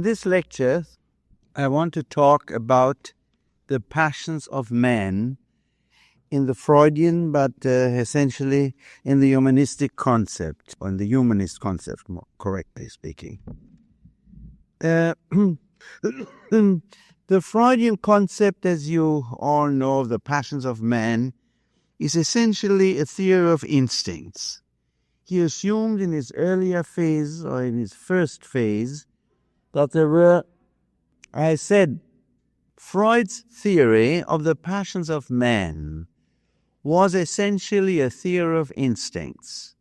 In this lecture, I want to talk about the passions of man in the Freudian, but essentially in the humanistic concept, or in the humanist concept, more correctly speaking. The Freudian concept, as you all know, of the passions of man, is essentially a theory of instincts. He assumed in his earlier phase, or in his first phase, that there were, I said, Freud's theory of the passions of man was essentially a theory of instincts,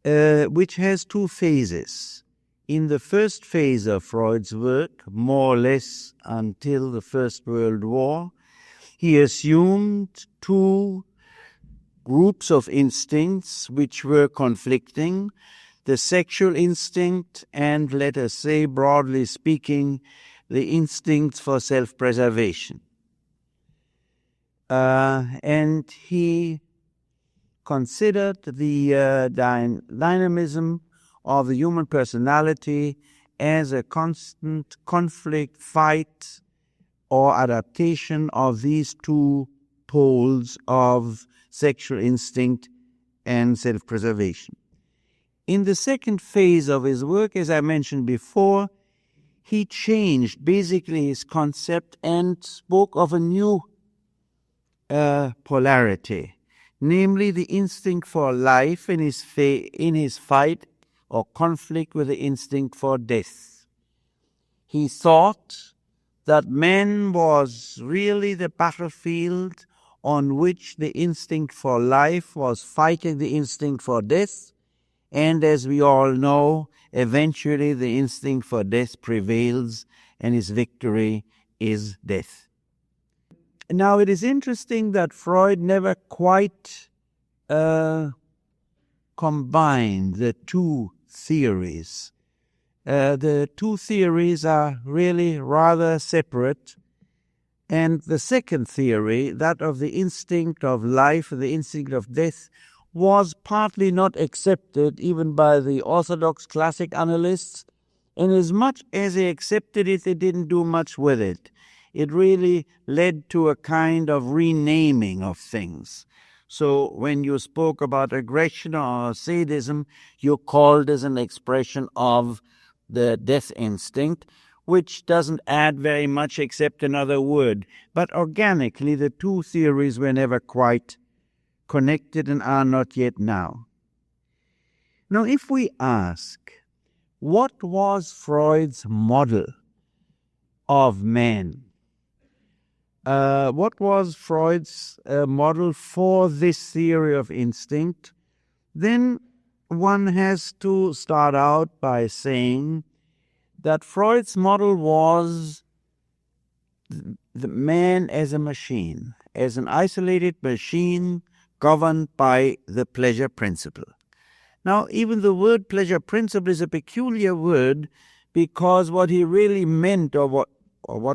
which has two phases. In the first phase of Freud's work, more or less until the First World War, he assumed two groups of instincts which were conflicting: the sexual instinct and, let us say, broadly speaking, the instincts for self-preservation. And he considered the dynamism of the human personality as a constant conflict, fight, or adaptation of these two poles of sexual instinct and self-preservation. In the second phase of his work, as I mentioned before, he changed basically his concept and spoke of a new polarity, namely the instinct for life in his fight or conflict with the instinct for death. He thought that man was really the battlefield on which the instinct for life was fighting the instinct for death, and as we all know, eventually the instinct for death prevails and his victory is death. Now, it is interesting that Freud never quite combined the two theories. The two theories are really rather separate. And the second theory, that of the instinct of life, the instinct of death, was partly not accepted even by the orthodox classic analysts, and as much as they accepted it, they didn't do much with it. It really led to a kind of renaming of things. So when you spoke about aggression or sadism, you called as an expression of the death instinct, which doesn't add very much except another word. But organically, the two theories were never quite connected and are not yet now. Now, if we ask, what was Freud's model of man? What was Freud's model for this theory of instinct? Then one has to start out by saying that Freud's model was the man as a machine, as an isolated machine governed by the pleasure principle. Now, even the word pleasure principle is a peculiar word, because what he really meant, or what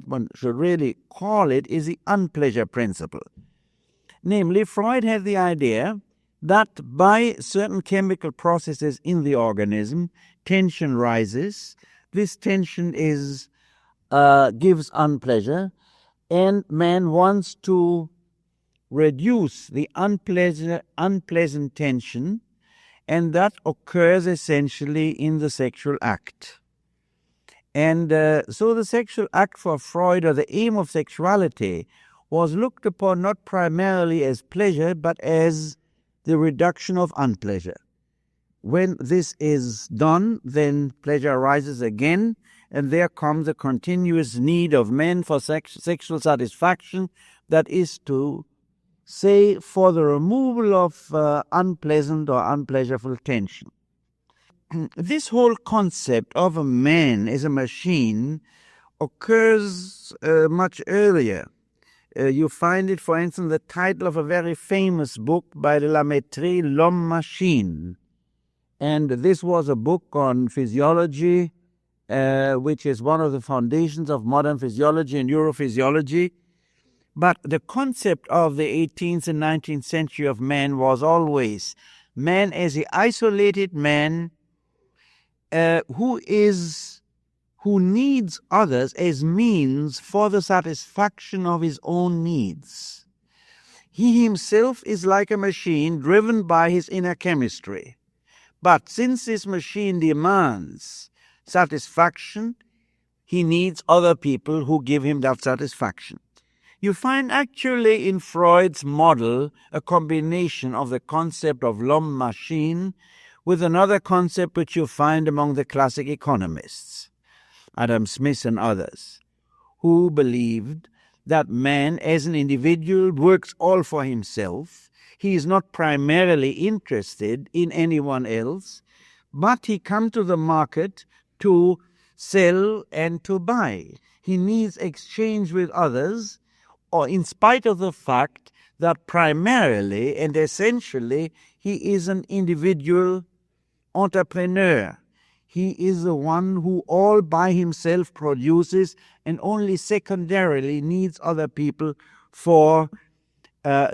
one should really call it, is the unpleasure principle. Namely, Freud had the idea that by certain chemical processes in the organism, tension rises. This tension gives unpleasure, and man wants to reduce the unpleasant tension, and that occurs essentially in the sexual act. And so the sexual act for Freud, or the aim of sexuality, was looked upon not primarily as pleasure, but as the reduction of unpleasure. When this is done, then pleasure arises again, and there comes a continuous need of men for sexual satisfaction, that is to say, for the removal of unpleasant or unpleasurable tension. This whole concept of a man as a machine occurs much earlier. You find it, for instance, the title of a very famous book by de la Mettrie, L'Homme Machine. And this was a book on physiology, which is one of the foundations of modern physiology and neurophysiology. But the concept of the 18th and 19th century of man was always man as the isolated man who who needs others as means for the satisfaction of his own needs. He himself is like a machine driven by his inner chemistry. But since this machine demands satisfaction, he needs other people who give him that satisfaction. You find actually in Freud's model a combination of the concept of l'homme machine with another concept which you find among the classic economists, Adam Smith and others, who believed that man as an individual works all for himself. He is not primarily interested in anyone else, but he comes to the market to sell and to buy. He needs exchange with others, or in spite of the fact that primarily and essentially he is an individual entrepreneur. He is the one who all by himself produces and only secondarily needs other people for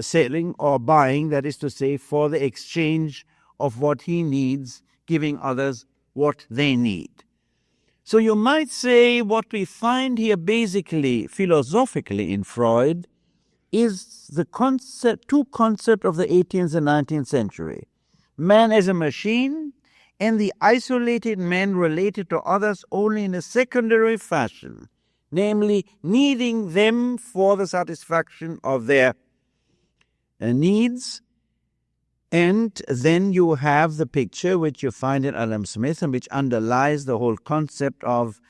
selling or buying, that is to say, for the exchange of what he needs, giving others what they need. So you might say what we find here basically philosophically in Freud is the two concepts of the 18th and 19th century. Man as a machine and the isolated man related to others only in a secondary fashion, namely needing them for the satisfaction of their needs. And then you have the picture which you find in Adam Smith and which underlies the whole concept of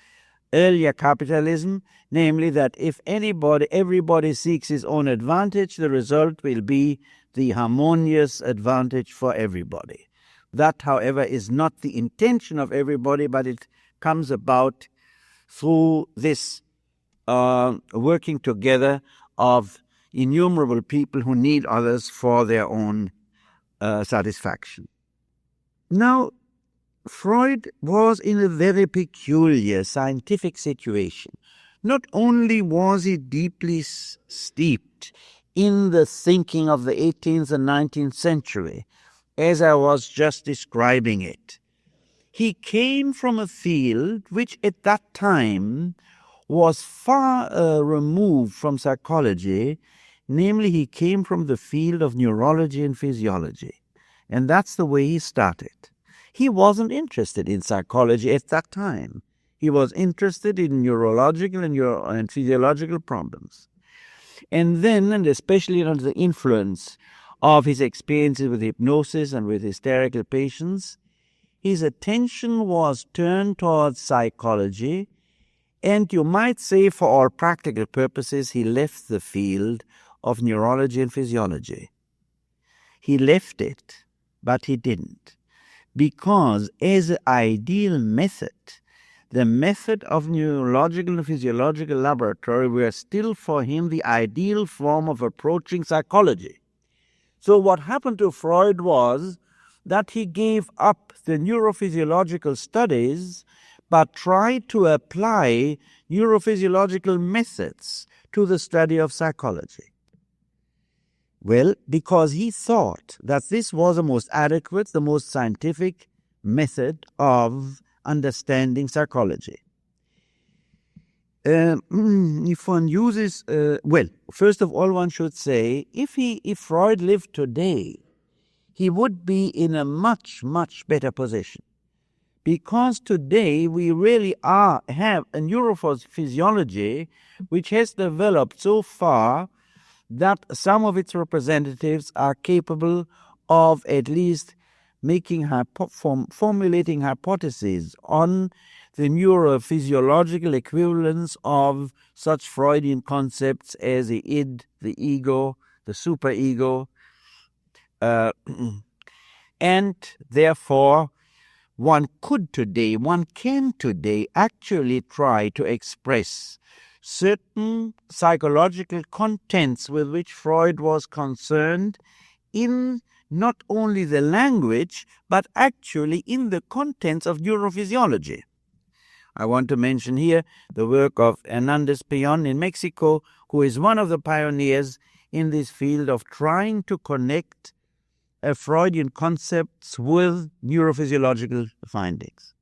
earlier capitalism, namely that if everybody seeks his own advantage, the result will be the harmonious advantage for everybody. That, however, is not the intention of everybody, but it comes about through this working together of innumerable people who need others for their own satisfaction. Now, Freud was in a very peculiar scientific situation. Not only was he deeply steeped in the thinking of the 18th and 19th century, as I was just describing it, he came from a field which at that time was far removed from psychology. Namely, he came from the field of neurology and physiology. And that's the way he started. He wasn't interested in psychology at that time. He was interested in neurological and physiological problems. And then, and especially under the influence of his experiences with hypnosis and with hysterical patients, his attention was turned towards psychology, and you might say for all practical purposes he left the field of neurology and physiology. He left it, but he didn't, because as an ideal method, the method of neurological and physiological laboratory were still for him the ideal form of approaching psychology. So what happened to Freud was that he gave up the neurophysiological studies but tried to apply neurophysiological methods to the study of psychology. Well, because he thought that this was the most adequate, the most scientific method of understanding psychology. If one uses, first of all, one should say, if Freud lived today, he would be in a much, much better position. Because today we really have a neurophysiology which has developed so far that some of its representatives are capable of at least formulating hypotheses on the neurophysiological equivalence of such Freudian concepts as the id, the ego, the superego, and therefore one can today actually try to express certain psychological contents with which Freud was concerned in not only the language, but actually in the contents of neurophysiology. I want to mention here the work of Hernandez Peon in Mexico, who is one of the pioneers in this field of trying to connect Freudian concepts with neurophysiological findings.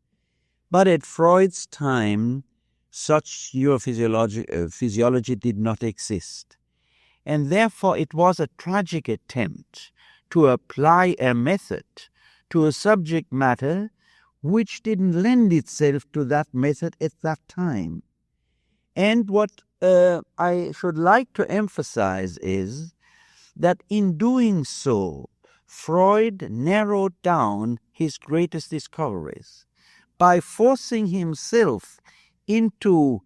But at Freud's time, such physiology did not exist. And therefore it was a tragic attempt to apply a method to a subject matter which didn't lend itself to that method at that time. And what I should like to emphasize is that in doing so, Freud narrowed down his greatest discoveries by forcing himself into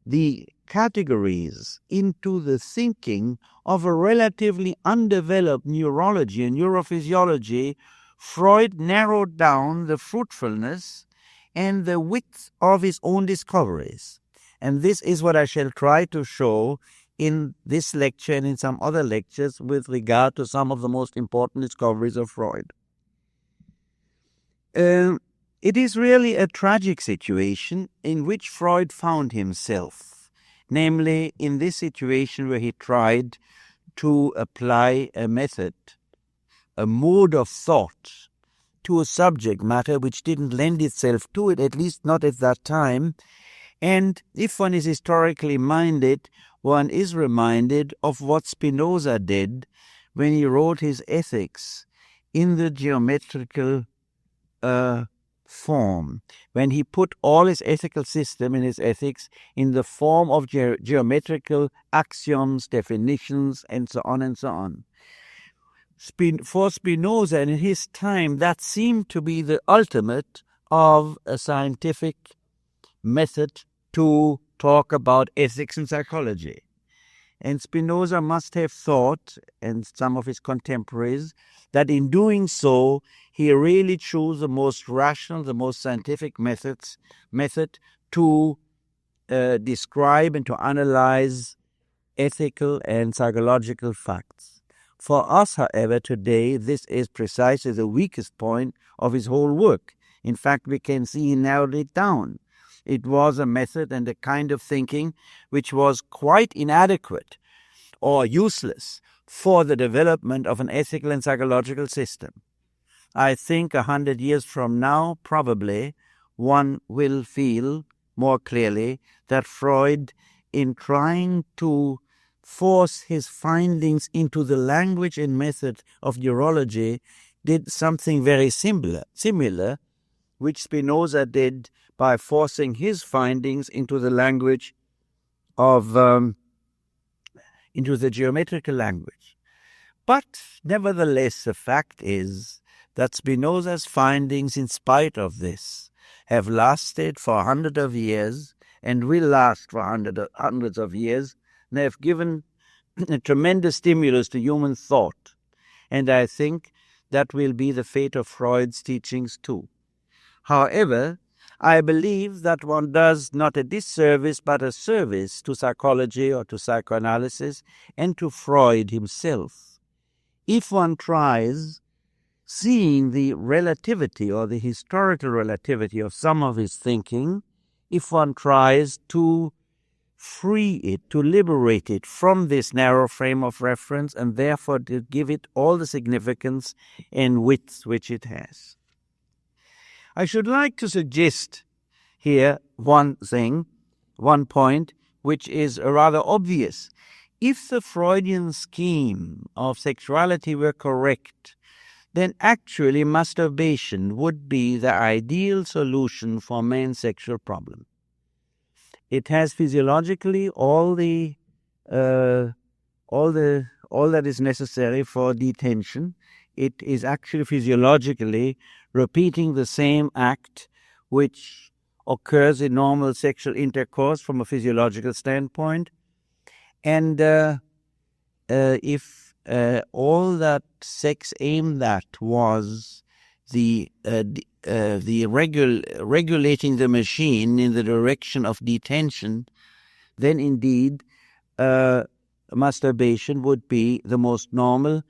the categories, into the thinking of a relatively undeveloped neurology and neurophysiology. Freud narrowed down the fruitfulness and the width of his own discoveries. And this is what I shall try to show in this lecture and in some other lectures with regard to some of the most important discoveries of Freud. It is really a tragic situation in which Freud found himself, namely in this situation where he tried to apply a method, a mode of thought, to a subject matter which didn't lend itself to it, at least not at that time. And if one is historically minded, one is reminded of what Spinoza did when he wrote his Ethics in the geometrical form, when he put all his ethical system in his Ethics in the form of geometrical axioms, definitions, and so on and so on. For Spinoza and in his time, that seemed to be the ultimate of a scientific method to talk about ethics and psychology. And Spinoza must have thought, and some of his contemporaries, that in doing so, he really chose the most rational, the most scientific method to describe and to analyze ethical and psychological facts. For us, however, today, this is precisely the weakest point of his whole work. In fact, we can see he narrowed it down. It was a method and a kind of thinking which was quite inadequate or useless for the development of an ethical and psychological system. I think 100 years from now, probably, one will feel more clearly that Freud, in trying to force his findings into the language and method of neurology, did something very similar, which Spinoza did by forcing his findings into the language of, into the geometrical language. But nevertheless, the fact is that Spinoza's findings, in spite of this, have lasted for hundreds of years and will last for hundreds of years, and have given a tremendous stimulus to human thought. And I think that will be the fate of Freud's teachings too. However, I believe that one does not a disservice but a service to psychology or to psychoanalysis and to Freud himself if one tries seeing the relativity or the historical relativity of some of his thinking, if one tries to free it, to liberate it from this narrow frame of reference and therefore to give it all the significance and width which it has. I should like to suggest here one point, which is rather obvious. If the Freudian scheme of sexuality were correct, then actually masturbation would be the ideal solution for man's sexual problem. It has physiologically all that is necessary for detention. It is actually physiologically repeating the same act which occurs in normal sexual intercourse from a physiological standpoint. And if all that sex aimed at was the regulating the machine in the direction of detention, then indeed masturbation would be the most normal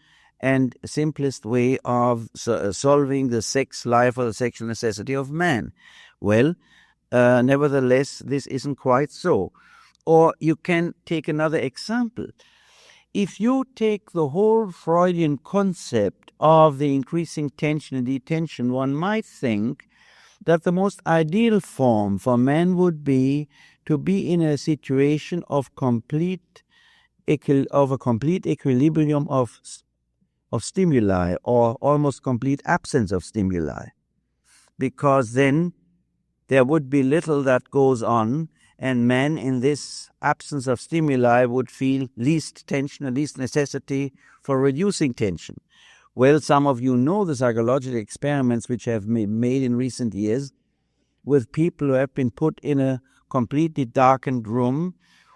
and simplest way of solving the sex life or the sexual necessity of man. Well, nevertheless, this isn't quite so. Or you can take another example. If you take the whole Freudian concept of the increasing tension and detention, one might think that the most ideal form for man would be to be in a situation of a complete equilibrium of stimuli, or almost complete absence of stimuli, because then there would be little that goes on, and man in this absence of stimuli would feel least tension and least necessity for reducing tension. Well, some of you know the psychological experiments which have been made in recent years with people who have been put in a completely darkened room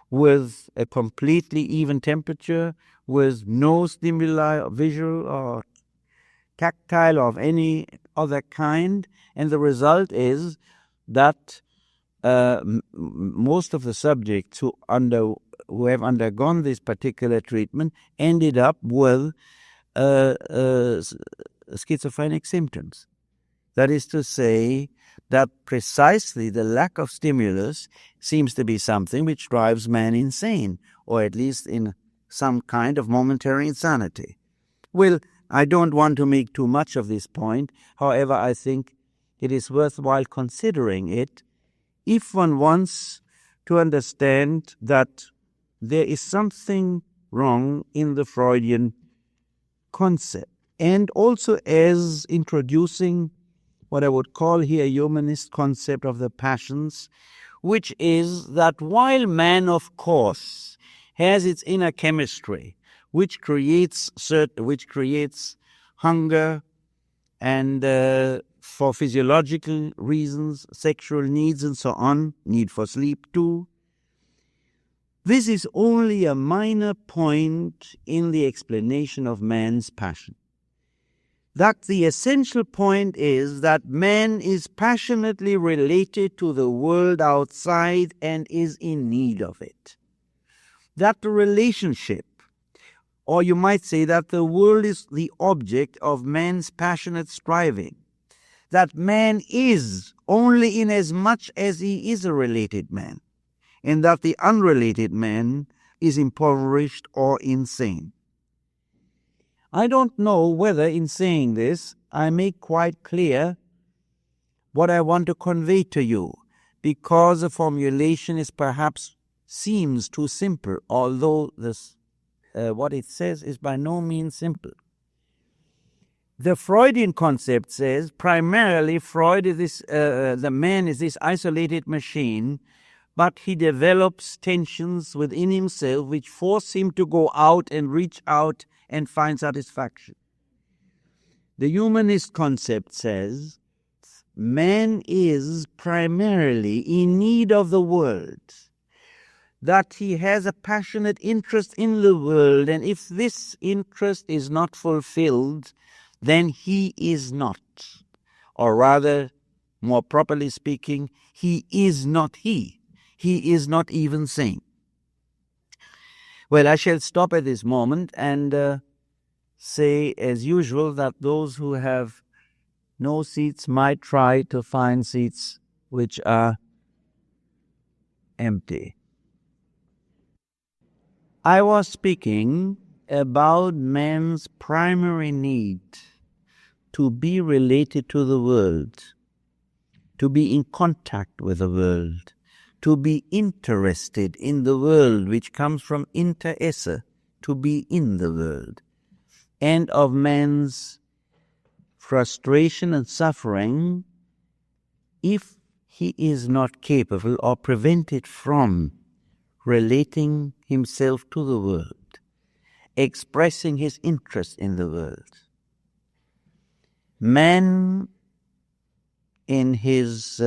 with a completely even temperature, with no stimuli, visual or tactile or of any other kind, and the result is that most of the subjects who have undergone this particular treatment ended up with schizophrenic symptoms. That is to say that precisely the lack of stimulus seems to be something which drives man insane, or at least in some kind of momentary insanity. Well, I don't want to make too much of this point. However, I think it is worthwhile considering it if one wants to understand that there is something wrong in the Freudian concept, and also as introducing what I would call here a humanist concept of the passions, which is that while man, of course, has its inner chemistry, which creates hunger and for physiological reasons, sexual needs and so on, need for sleep too, this is only a minor point in the explanation of man's passion. That the essential point is that man is passionately related to the world outside and is in need of it. That the relationship, or you might say that the world is the object of man's passionate striving, that man is only in as much as he is a related man, and that the unrelated man is impoverished or insane. I don't know whether in saying this I make quite clear what I want to convey to you, because the formulation is perhaps seems too simple, although what it says is by no means simple. The Freudian concept says primarily Freud is the man is this isolated machine, but he develops tensions within himself which force him to go out and reach out and find satisfaction. The humanist concept says man is primarily in need of the world, that he has a passionate interest in the world, and if this interest is not fulfilled, then he is not, or rather, more properly speaking, he is not he. He is not even sane. Well, I shall stop at this moment and say, as usual, that those who have no seats might try to find seats which are empty. I was speaking about man's primary need to be related to the world, to be in contact with the world, to be interested in the world, which comes from interesse, to be in the world, and of man's frustration and suffering if he is not capable or prevented from relating himself to the world, expressing his interest in the world. Man in his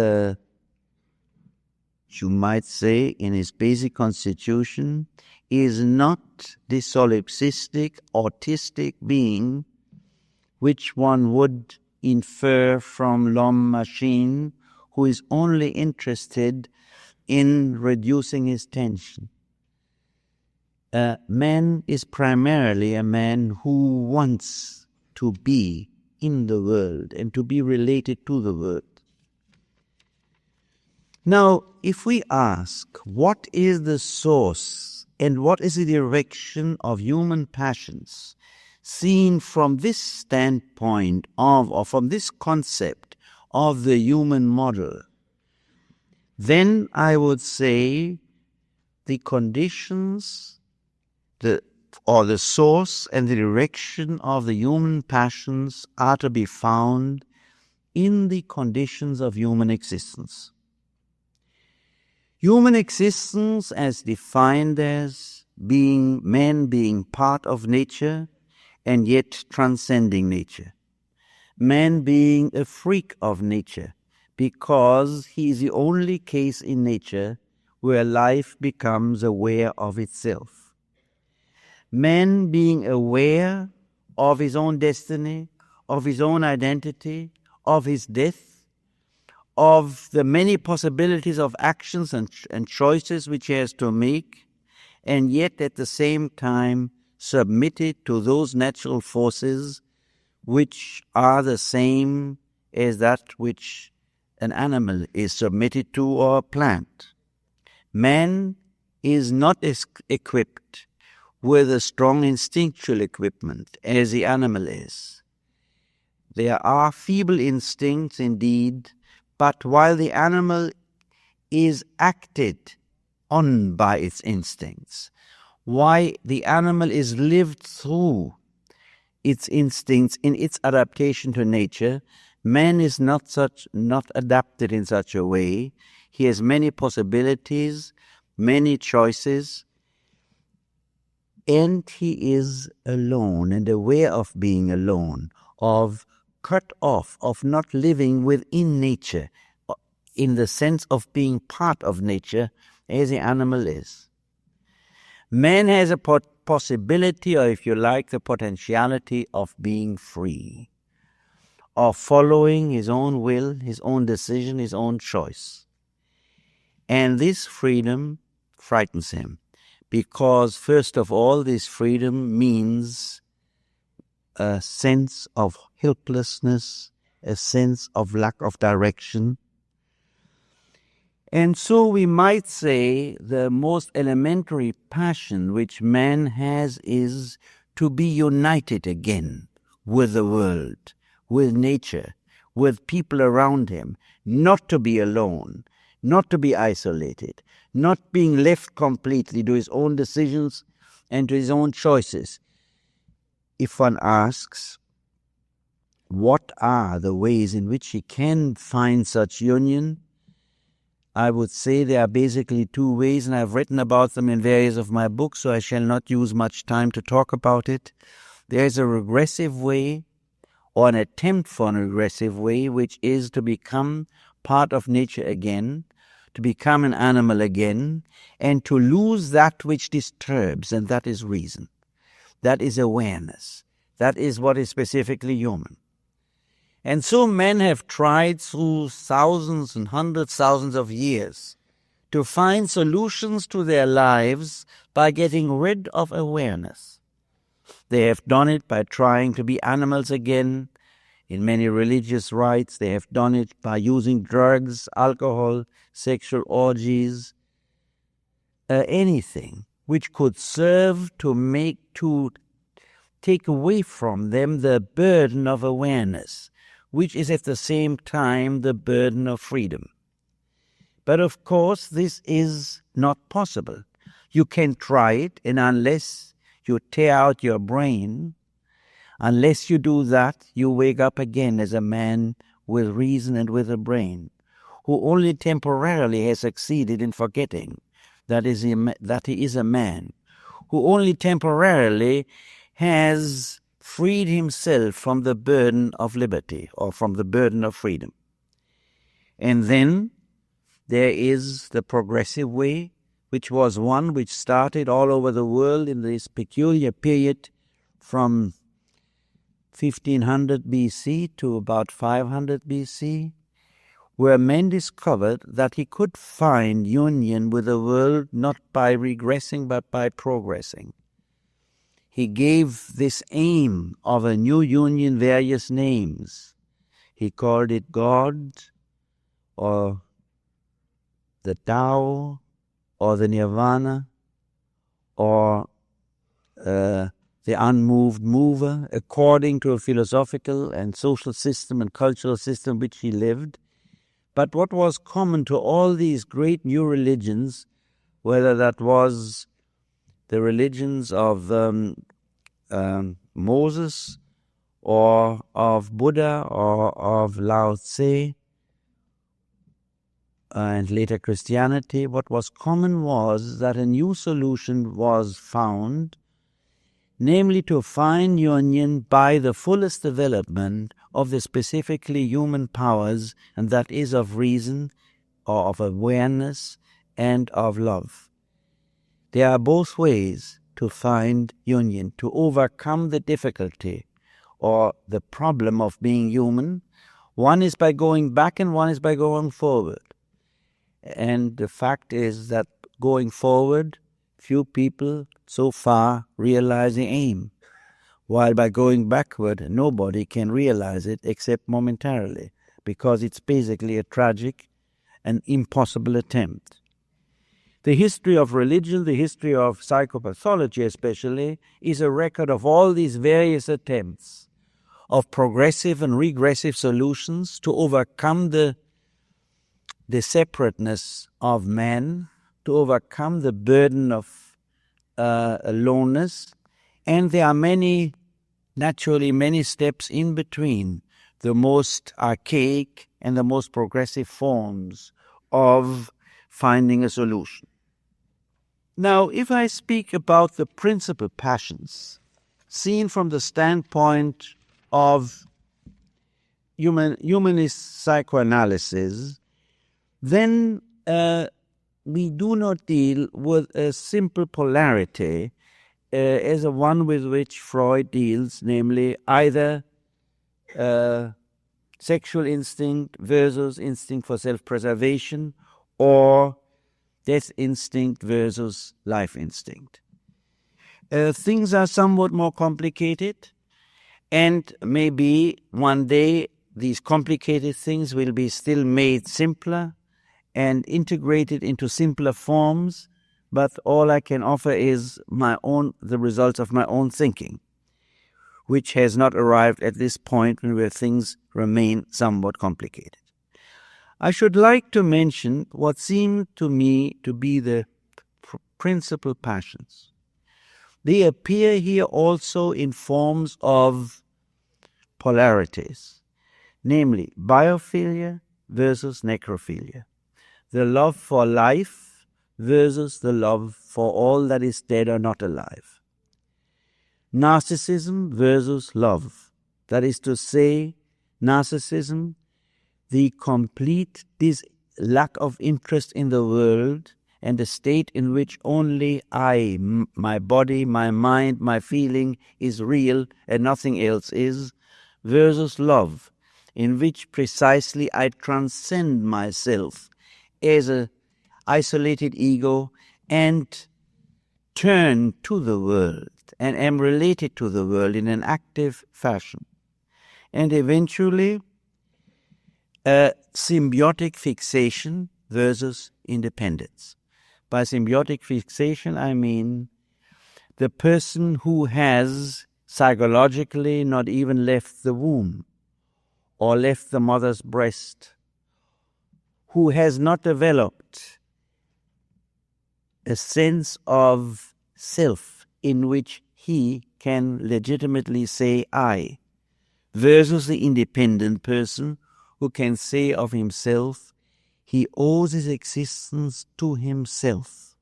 you might say, in his basic constitution, is not the solipsistic, autistic being which one would infer from L'Homme Machine, who is only interested in reducing his tension. Man is primarily a man who wants to be in the world and to be related to the world. Now, if we ask what is the source and what is the direction of human passions seen from this standpoint of, or from this concept of the human model, then I would say the conditions, or the source and the direction of the human passions are to be found in the conditions of human existence. Human existence as defined as man being part of nature and yet transcending nature. Man being a freak of nature because he is the only case in nature where life becomes aware of itself. Man being aware of his own destiny, of his own identity, of his death, of the many possibilities of actions and choices which he has to make, and yet at the same time submitted to those natural forces which are the same as that which an animal is submitted to or a plant. Man is not equipped with a strong instinctual equipment as the animal is. There are feeble instincts indeed, but while the animal is acted on by its instincts, why the animal is lived through its instincts in its adaptation to nature, man is not adapted in such a way. He has many possibilities, many choices, and he is alone and aware of being alone, of cut off, of not living within nature, in the sense of being part of nature as the animal is. Man has a possibility, or if you like, the potentiality of being free, of following his own will, his own decision, his own choice. And this freedom frightens him, because first of all, this freedom means a sense of helplessness, a sense of lack of direction. And so we might say the most elementary passion which man has is to be united again with the world, with nature, with people around him, not to be alone, not to be isolated, not being left completely to his own decisions and to his own choices. If one asks, what are the ways in which he can find such union? I would say there are basically two ways, and I've written about them in various of my books, so I shall not use much time to talk about it. There is a regressive way, or an attempt for a regressive way, which is to become part of nature again, to become an animal again, and to lose that which disturbs, and that is reason. That is awareness. That is what is specifically human. And so men have tried through thousands and hundreds, thousands of years to find solutions to their lives by getting rid of awareness. They have done it by trying to be animals again. In many religious rites, they have done it by using drugs, alcohol, sexual orgies, anything which could serve to take away from them the burden of awareness, which is at the same time the burden of freedom. But of course, this is not possible. You can try it, and unless you tear out your brain, unless you do that, you wake up again as a man with reason and with a brain, who only temporarily has succeeded in forgetting that he is a man, who only temporarily has freed himself from the burden of liberty or from the burden of freedom. And then there is the progressive way, which was one which started all over the world in this peculiar period from 1500 BC to about 500 BC, where man discovered that he could find union with the world not by regressing but by progressing. He gave this aim of a new union various names. He called it God, or the Tao, or the Nirvana, or the unmoved mover, according to a philosophical and social system and cultural system which he lived. But what was common to all these great new religions, whether that was the religions of Moses or of Buddha or of Lao Tse and later Christianity, what was common was that a new solution was found, namely to find union by the fullest development of the specifically human powers, and that is of reason or of awareness and of love. There are both ways to find union, to overcome the difficulty or the problem of being human. One is by going back and one is by going forward. And the fact is that going forward, few people so far realize the aim, while by going backward, nobody can realize it except momentarily, because it's basically a tragic and impossible attempt. The history of religion, the history of psychopathology especially, is a record of all these various attempts of progressive and regressive solutions to overcome the separateness of man, to overcome the burden of aloneness, and there are naturally many steps in between the most archaic and the most progressive forms of finding a solution. Now, if I speak about the principal passions, seen from the standpoint of humanist psychoanalysis, then we do not deal with a simple polarity as the one with which Freud deals, namely either sexual instinct versus instinct for self-preservation, or death instinct versus life instinct. Things are somewhat more complicated, and maybe one day these complicated things will be still made simpler and integrated into simpler forms, but all I can offer is the results of my own thinking, which has not arrived at this point where things remain somewhat complicated. I should like to mention what seem to me to be the principal passions. They appear here also in forms of polarities, namely biophilia versus necrophilia, the love for life versus the love for all that is dead or not alive, narcissism versus love, that is to say, narcissism, the complete lack of interest in the world and a state in which only I, my body, my mind, my feeling is real and nothing else is, versus love, in which precisely I transcend myself as an isolated ego and turn to the world and am related to the world in an active fashion. And eventually, symbiotic fixation versus independence. By symbiotic fixation, I mean the person who has psychologically not even left the womb or left the mother's breast, who has not developed a sense of self in which he can legitimately say I, versus the independent person who can say of himself, he owes his existence to himself.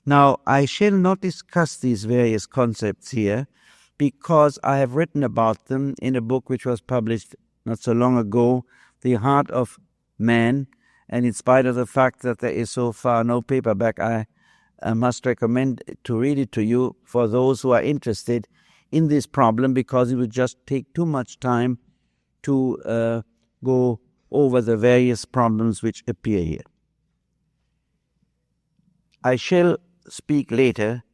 Now, I shall not discuss these various concepts here because I have written about them in a book which was published not so long ago, The Heart of Man, and in spite of the fact that there is so far no paperback, I must recommend to read it to you for those who are interested in this problem, because it would just take too much time to go over the various problems which appear here. I shall speak later,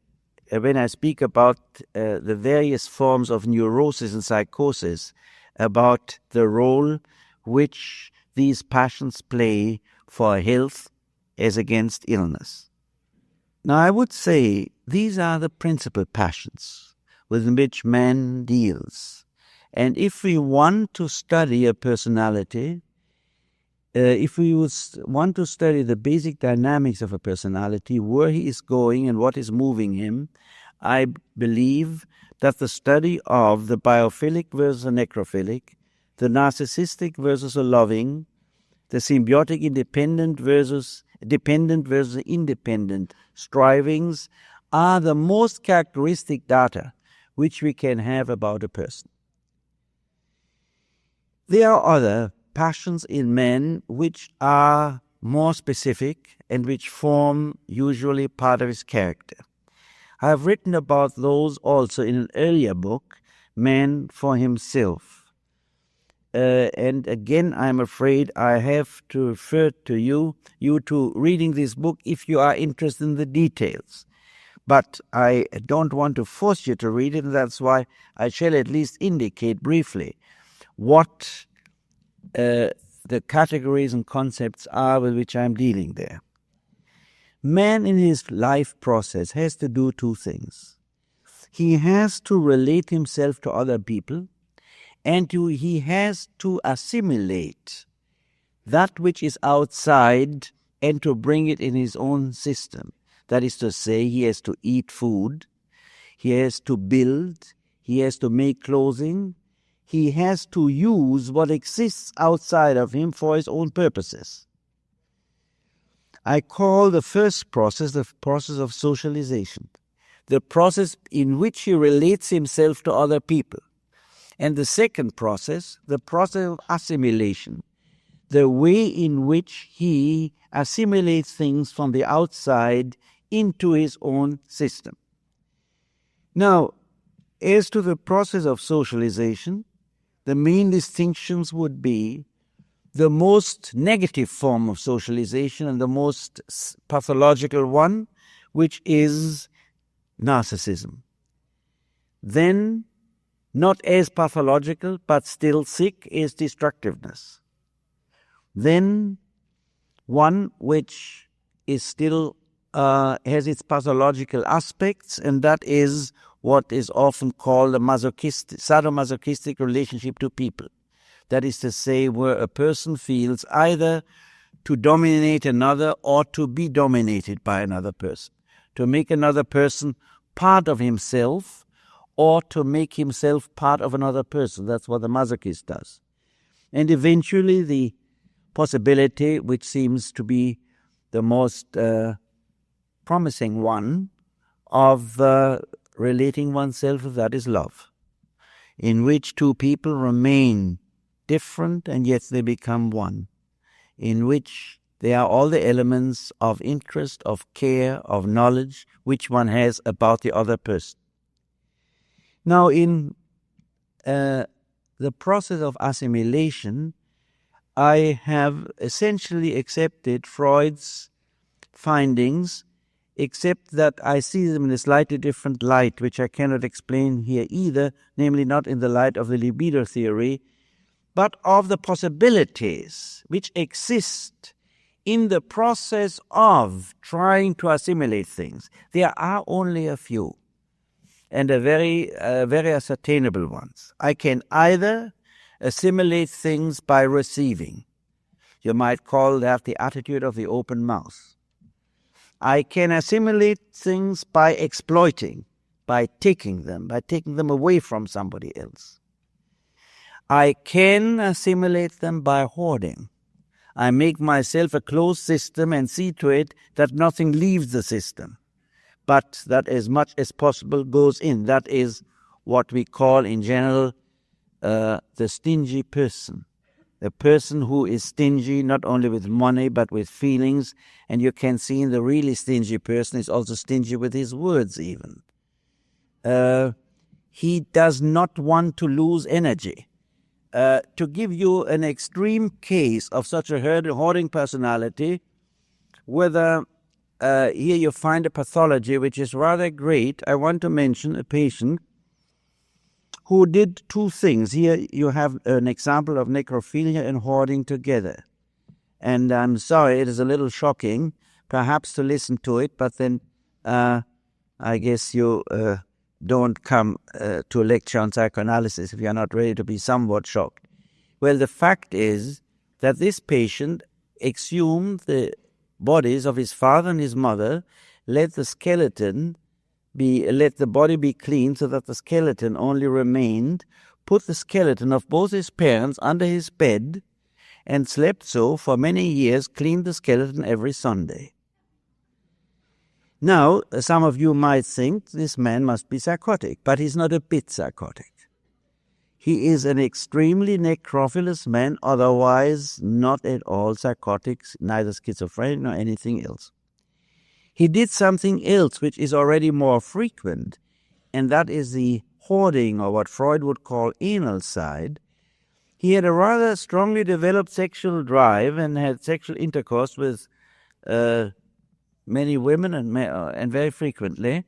when I speak about the various forms of neurosis and psychosis, about the role which these passions play for health as against illness. Now, I would say these are the principal passions with which man deals. And if we want to study a personality, if we want to study the basic dynamics of a personality, where he is going and what is moving him, I believe that the study of the biophilic versus the necrophilic, the narcissistic versus the loving, the symbiotic dependent versus independent strivings are the most characteristic data which we can have about a person. There are other passions in men which are more specific and which form usually part of his character. I have written about those also in an earlier book, Man for Himself. And again, I'm afraid I have to refer to you to reading this book if you are interested in the details. But I don't want to force you to read it, and that's why I shall at least indicate briefly what the categories and concepts are with which I'm dealing there. Man in his life process has to do two things. He has to relate himself to other people, and he has to assimilate that which is outside and to bring it in his own system. That is to say, he has to eat food, he has to build, he has to make clothing, he has to use what exists outside of him for his own purposes. I call the first process the process of socialization, the process in which he relates himself to other people. And the second process, the process of assimilation, the way in which he assimilates things from the outside into his own system. Now, as to the process of socialization, the main distinctions would be the most negative form of socialization and the most pathological one, which is narcissism. Then, not as pathological, but still sick, is destructiveness. Then, one which is still has its pathological aspects, and that is what is often called a sadomasochistic relationship to people. That is to say, where a person feels either to dominate another or to be dominated by another person, to make another person part of himself or to make himself part of another person. That's what the masochist does. And eventually the possibility, which seems to be the most promising one, of relating oneself, that is love, in which two people remain different and yet they become one, in which there are all the elements of interest, of care, of knowledge, which one has about the other person. Now, in the process of assimilation, I have essentially accepted Freud's findings, except that I see them in a slightly different light, which I cannot explain here either, namely not in the light of the libido theory, but of the possibilities which exist in the process of trying to assimilate things. There are only a few, and very ascertainable ones. I can either assimilate things by receiving. You might call that the attitude of the open mouth. I can assimilate things by exploiting, by taking them away from somebody else. I can assimilate them by hoarding. I make myself a closed system and see to it that nothing leaves the system, but that as much as possible goes in. That is what we call in general the stingy person. The person who is stingy not only with money but with feelings, and you can see in the really stingy person is also stingy with his words even. He does not want to lose energy. To give you an extreme case of such a hoarding personality, whether here you find a pathology which is rather great, I want to mention a patient who did two things. Here you have an example of necrophilia and hoarding together. And I'm sorry, it is a little shocking, perhaps to listen to it, but then I guess you don't come to a lecture on psychoanalysis if you're not ready to be somewhat shocked. Well, the fact is, that this patient exhumed the bodies of his father and his mother, let the body be cleaned so that the skeleton only remained, put the skeleton of both his parents under his bed, and slept so for many years, cleaned the skeleton every Sunday. Now, some of you might think this man must be psychotic, but he's not a bit psychotic. He is an extremely necrophilous man, otherwise not at all psychotic, neither schizophrenic nor anything else. He did something else which is already more frequent, and that is the hoarding, or what Freud would call anal side. He had a rather strongly developed sexual drive and had sexual intercourse with many women and very frequently,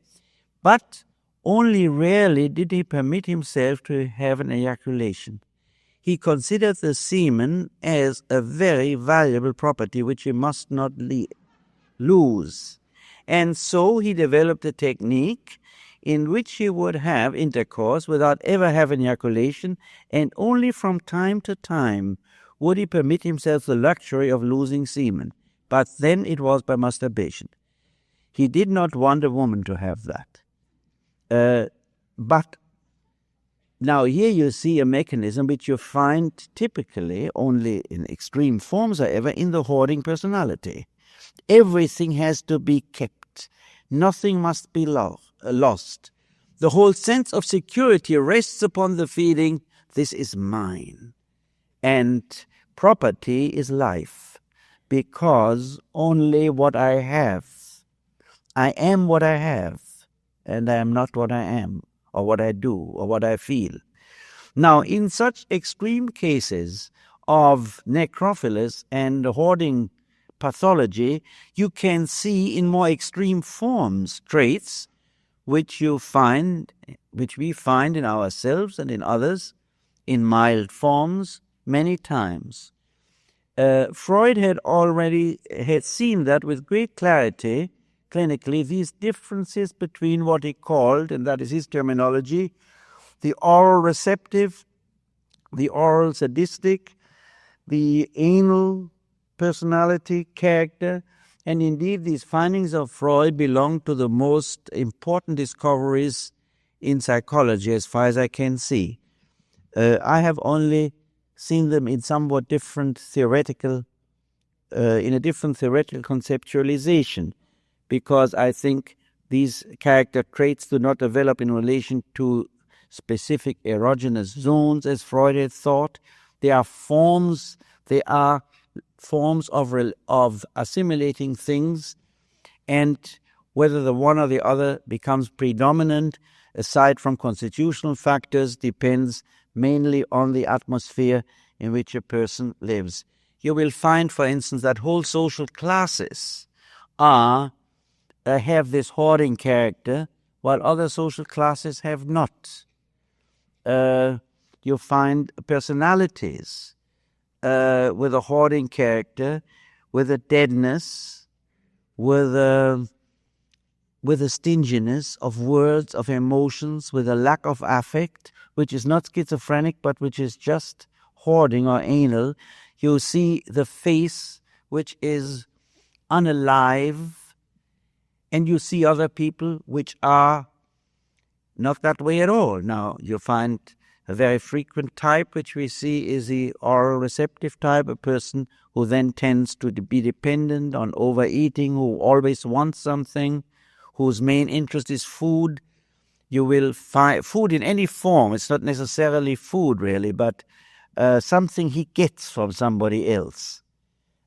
but only rarely did he permit himself to have an ejaculation. He considered the semen as a very valuable property which he must not lose. And so he developed a technique in which he would have intercourse without ever having ejaculation, and only from time to time would he permit himself the luxury of losing semen. But then it was by masturbation. He did not want a woman to have that. But now here you see a mechanism which you find typically only in extreme forms, however, in the hoarding personality. Everything has to be kept. Nothing must be lost. The whole sense of security rests upon the feeling, this is mine. And property is life, because only what I have. I am what I have, and I am not what I am, or what I do, or what I feel. Now, in such extreme cases of necrophilus and hoarding pathology, you can see in more extreme forms traits which we find in ourselves and in others in mild forms many times. Freud had seen that with great clarity clinically, these differences between what he called, and that is his terminology, the oral receptive, the oral sadistic, the anal personality, character, and indeed these findings of Freud belong to the most important discoveries in psychology as far as I can see. I have only seen them in somewhat different theoretical conceptualization, because I think these character traits do not develop in relation to specific erogenous zones, as Freud had thought. They are forms of assimilating things, and whether the one or the other becomes predominant, aside from constitutional factors, depends mainly on the atmosphere in which a person lives. You will find, for instance, that whole social classes have this hoarding character, while other social classes have not. You find personalities with a hoarding character, with a deadness, with a stinginess of words, of emotions, with a lack of affect, which is not schizophrenic, but which is just hoarding or anal. You see the face, which is unalive, and you see other people which are not that way at all. Now, you find a very frequent type which we see is the oral receptive type, a person who then tends to be dependent on overeating, who always wants something, whose main interest is food. You will find food in any form. It's not necessarily food, really, but something he gets from somebody else.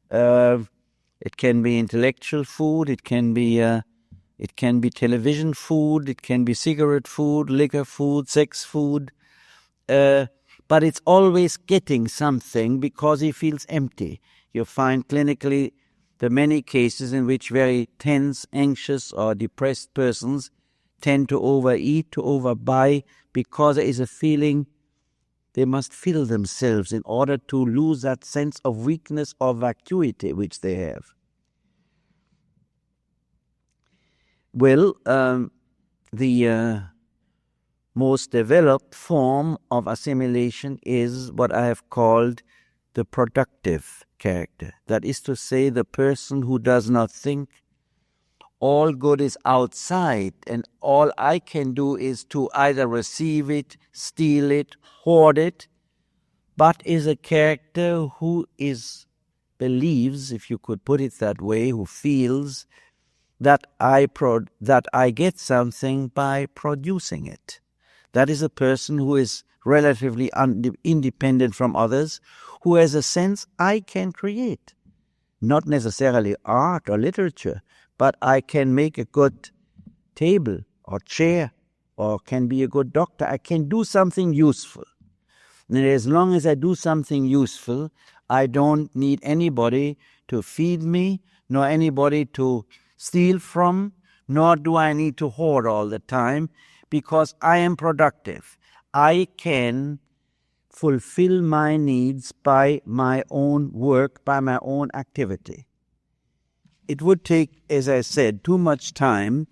It can be intellectual food. It can be television food. It can be cigarette food, liquor food, sex food. But it's always getting something because he feels empty. You find clinically the many cases in which very tense, anxious, or depressed persons tend to overeat, to overbuy, because there is a feeling they must fill themselves in order to lose that sense of weakness or vacuity which they have. Well, the most developed form of assimilation is what I have called the productive character. That is to say, the person who does not think all good is outside and all I can do is to either receive it, steal it, hoard it, but is a character who believes, if you could put it that way, who feels that I get something by producing it. That is a person who is relatively independent from others, who has a sense I can create. Not necessarily art or literature, but I can make a good table or chair or can be a good doctor. I can do something useful. And as long as I do something useful, I don't need anybody to feed me, nor anybody to steal from, nor do I need to hoard all the time, because I am productive. I can fulfill my needs by my own work, by my own activity. It would take, as I said, too much time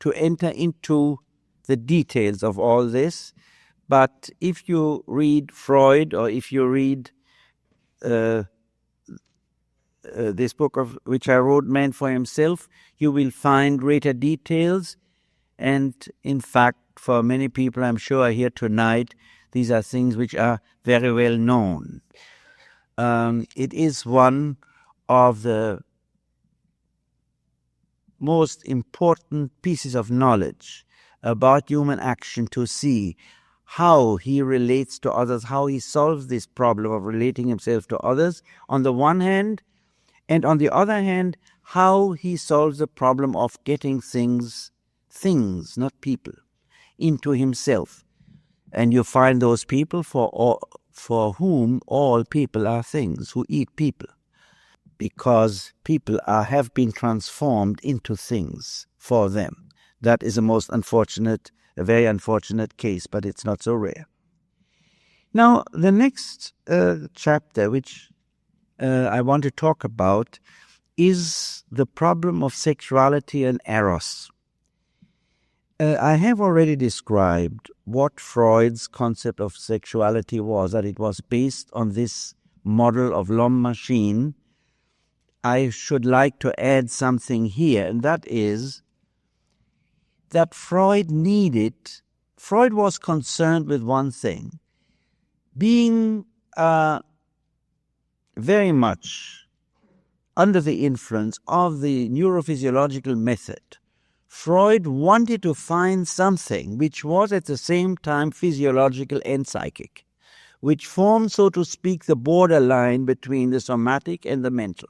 to enter into the details of all this, but if you read Freud or if you read this book of which I wrote, Man for Himself, you will find greater details. And in fact, for many people, I'm sure here tonight, these are things which are very well known. It is one of the most important pieces of knowledge about human action to see how he relates to others, how he solves this problem of relating himself to others on the one hand, and on the other hand, how he solves the problem of getting things, not people, into himself. And you find those people for whom all people are things, who eat people, because people have been transformed into things for them. That is a very unfortunate case, but it's not so rare. Now, the next chapter, which I want to talk about, is the problem of sexuality and eros. I have already described what Freud's concept of sexuality was, that it was based on this model of l'homme machine. I should like to add something here, and that is that Freud was concerned with one thing. Being very much under the influence of the neurophysiological method, Freud wanted to find something which was at the same time physiological and psychic, which formed, so to speak, the borderline between the somatic and the mental,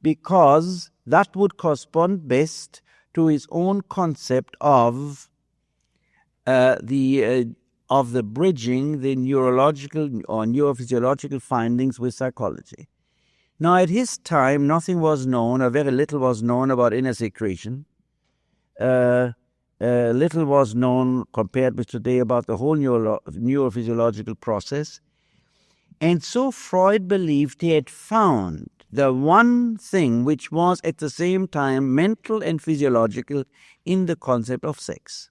because that would correspond best to his own concept of the bridging the neurological or neurophysiological findings with psychology. Now, at his time, nothing was known, or very little was known about inner secretion. Little was known compared with today about the whole neurophysiological process. And so Freud believed he had found the one thing which was at the same time mental and physiological in the concept of sex.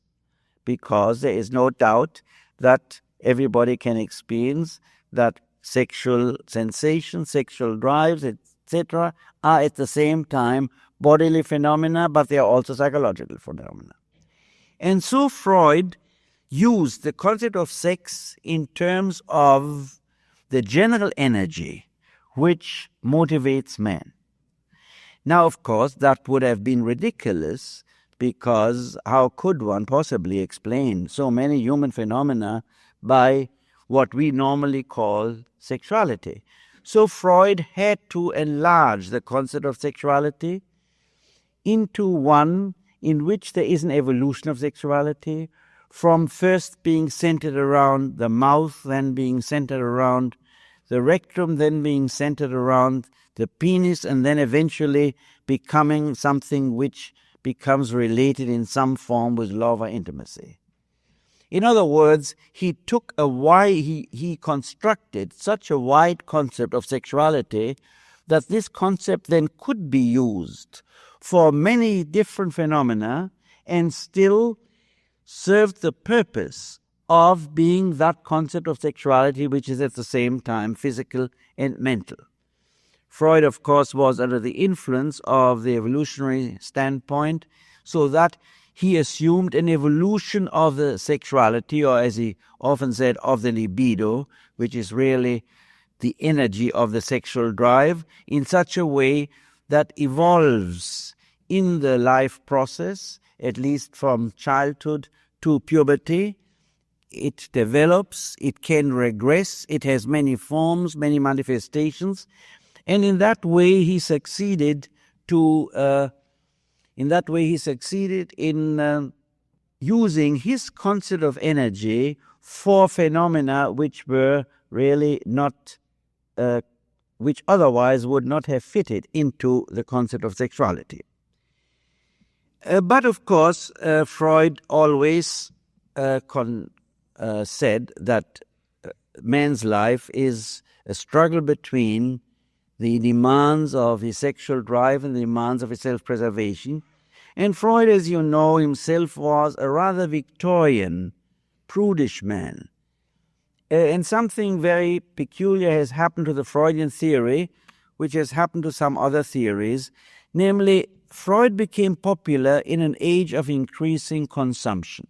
Because there is no doubt that everybody can experience that sexual sensations, sexual drives, etc., are at the same time bodily phenomena, but they are also psychological phenomena. And so Freud used the concept of sex in terms of the general energy which motivates man. Now, of course, that would have been ridiculous, because how could one possibly explain so many human phenomena by what we normally call sexuality? So Freud had to enlarge the concept of sexuality into one in which there is an evolution of sexuality, from first being centered around the mouth, then being centered around the rectum, then being centered around the penis, and then eventually becoming something which becomes related in some form with love or intimacy. In other words, he constructed such a wide concept of sexuality that this concept then could be used for many different phenomena and still served the purpose of being that concept of sexuality which is at the same time physical and mental. Freud, of course, was under the influence of the evolutionary standpoint, so that he assumed an evolution of the sexuality, or as he often said, of the libido, which is really the energy of the sexual drive, in such a way that evolves in the life process, at least from childhood to puberty. It develops, it can regress, it has many forms, many manifestations, and in that way he succeeded in using his concept of energy for phenomena which were really not, which otherwise would not have fitted into the concept of sexuality. But of course, Freud always said that man's life is a struggle between the demands of his sexual drive and the demands of his self-preservation. And Freud, as you know, himself was a rather Victorian, prudish man. And something very peculiar has happened to the Freudian theory, which has happened to some other theories. Namely, Freud became popular in an age of increasing consumption.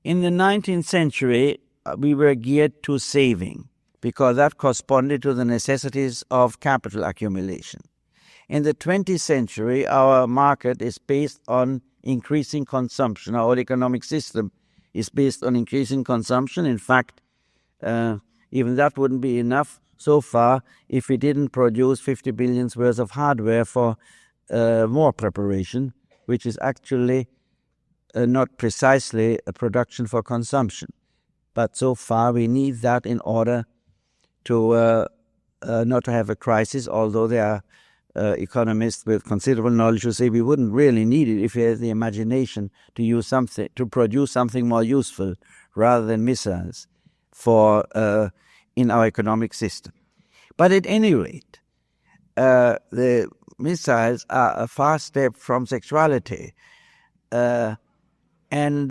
In the 19th century, we were geared to saving, because that corresponded to the necessities of capital accumulation. In the 20th century, our market is based on increasing consumption. Our whole economic system is based on increasing consumption. In fact, even that wouldn't be enough so far if we didn't produce 50 billion worth of hardware for war preparation, which is actually not precisely a production for consumption. But so far we need that in order to not to have a crisis, although there are economists with considerable knowledge who say we wouldn't really need it if we had the imagination to use something, to produce something more useful rather than missiles for in our economic system. But at any rate, the missiles are a far step from sexuality. And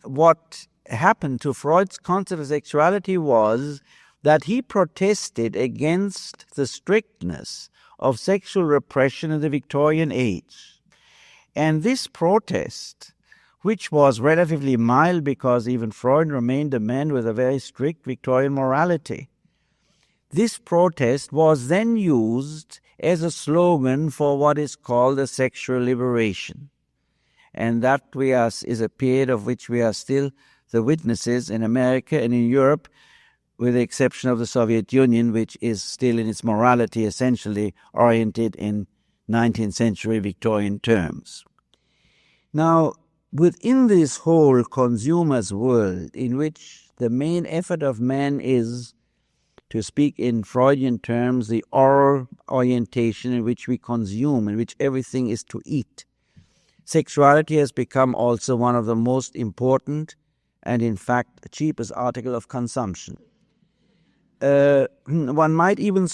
what happened to Freud's concept of sexuality was that he protested against the strictness of sexual repression in the Victorian age. And this protest, which was relatively mild because even Freud remained a man with a very strict Victorian morality, this protest was then used as a slogan for what is called the sexual liberation. And that is a period of which we are still the witnesses in America and in Europe, with the exception of the Soviet Union, which is still in its morality essentially oriented in 19th century Victorian terms. Now, within this whole consumer's world, in which the main effort of man is, to speak in Freudian terms, the oral orientation in which we consume, in which everything is to eat, sexuality has become also one of the most important and, in fact, the cheapest article of consumption. One might even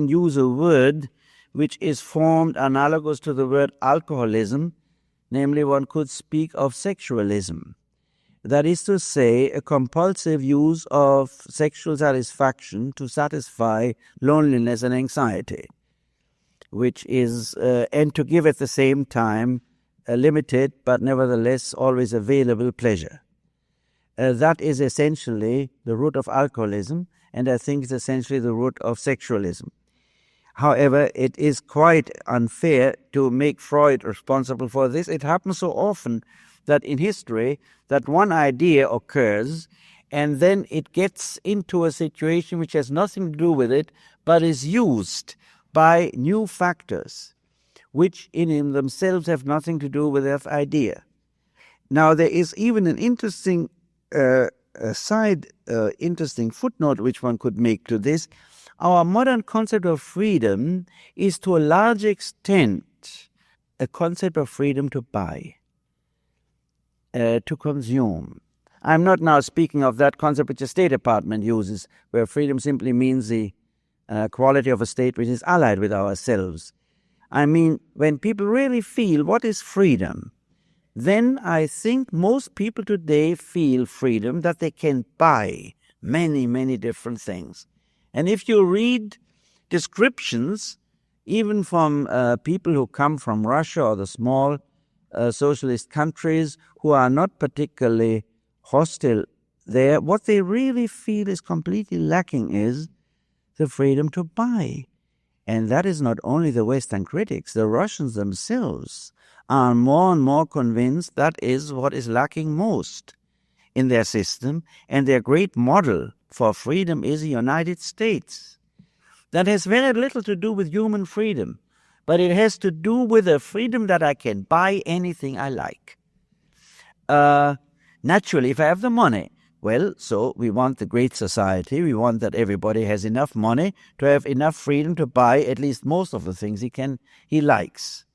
use a word which is formed analogous to the word alcoholism, namely one could speak of sexualism. That is to say, a compulsive use of sexual satisfaction to satisfy loneliness and anxiety, which is, and to give at the same time a limited but nevertheless always available pleasure. That is essentially the root of alcoholism, and I think it's essentially the root of sexualism. However, it is quite unfair to make Freud responsible for this. It happens so often that in history that one idea occurs and then it gets into a situation which has nothing to do with it but is used by new factors which in themselves have nothing to do with that idea. Now, there is even an interesting interesting footnote which one could make to this. Our modern concept of freedom is to a large extent a concept of freedom to buy, to consume. I'm not now speaking of that concept which the State Department uses, where freedom simply means the quality of a state which is allied with ourselves. I mean, when people really feel what is freedom, then I think most people today feel freedom that they can buy many, many different things. And if you read descriptions, even from people who come from Russia or the small socialist countries who are not particularly hostile there, what they really feel is completely lacking is the freedom to buy. And that is not only the Western critics, the Russians themselves are more and more convinced that is what is lacking most in their system, and their great model for freedom is the United States. That has very little to do with human freedom, but it has to do with a freedom that I can buy anything I like. Naturally, if I have the money, well, so we want the great society. We want that everybody has enough money to have enough freedom to buy at least most of the things he likes.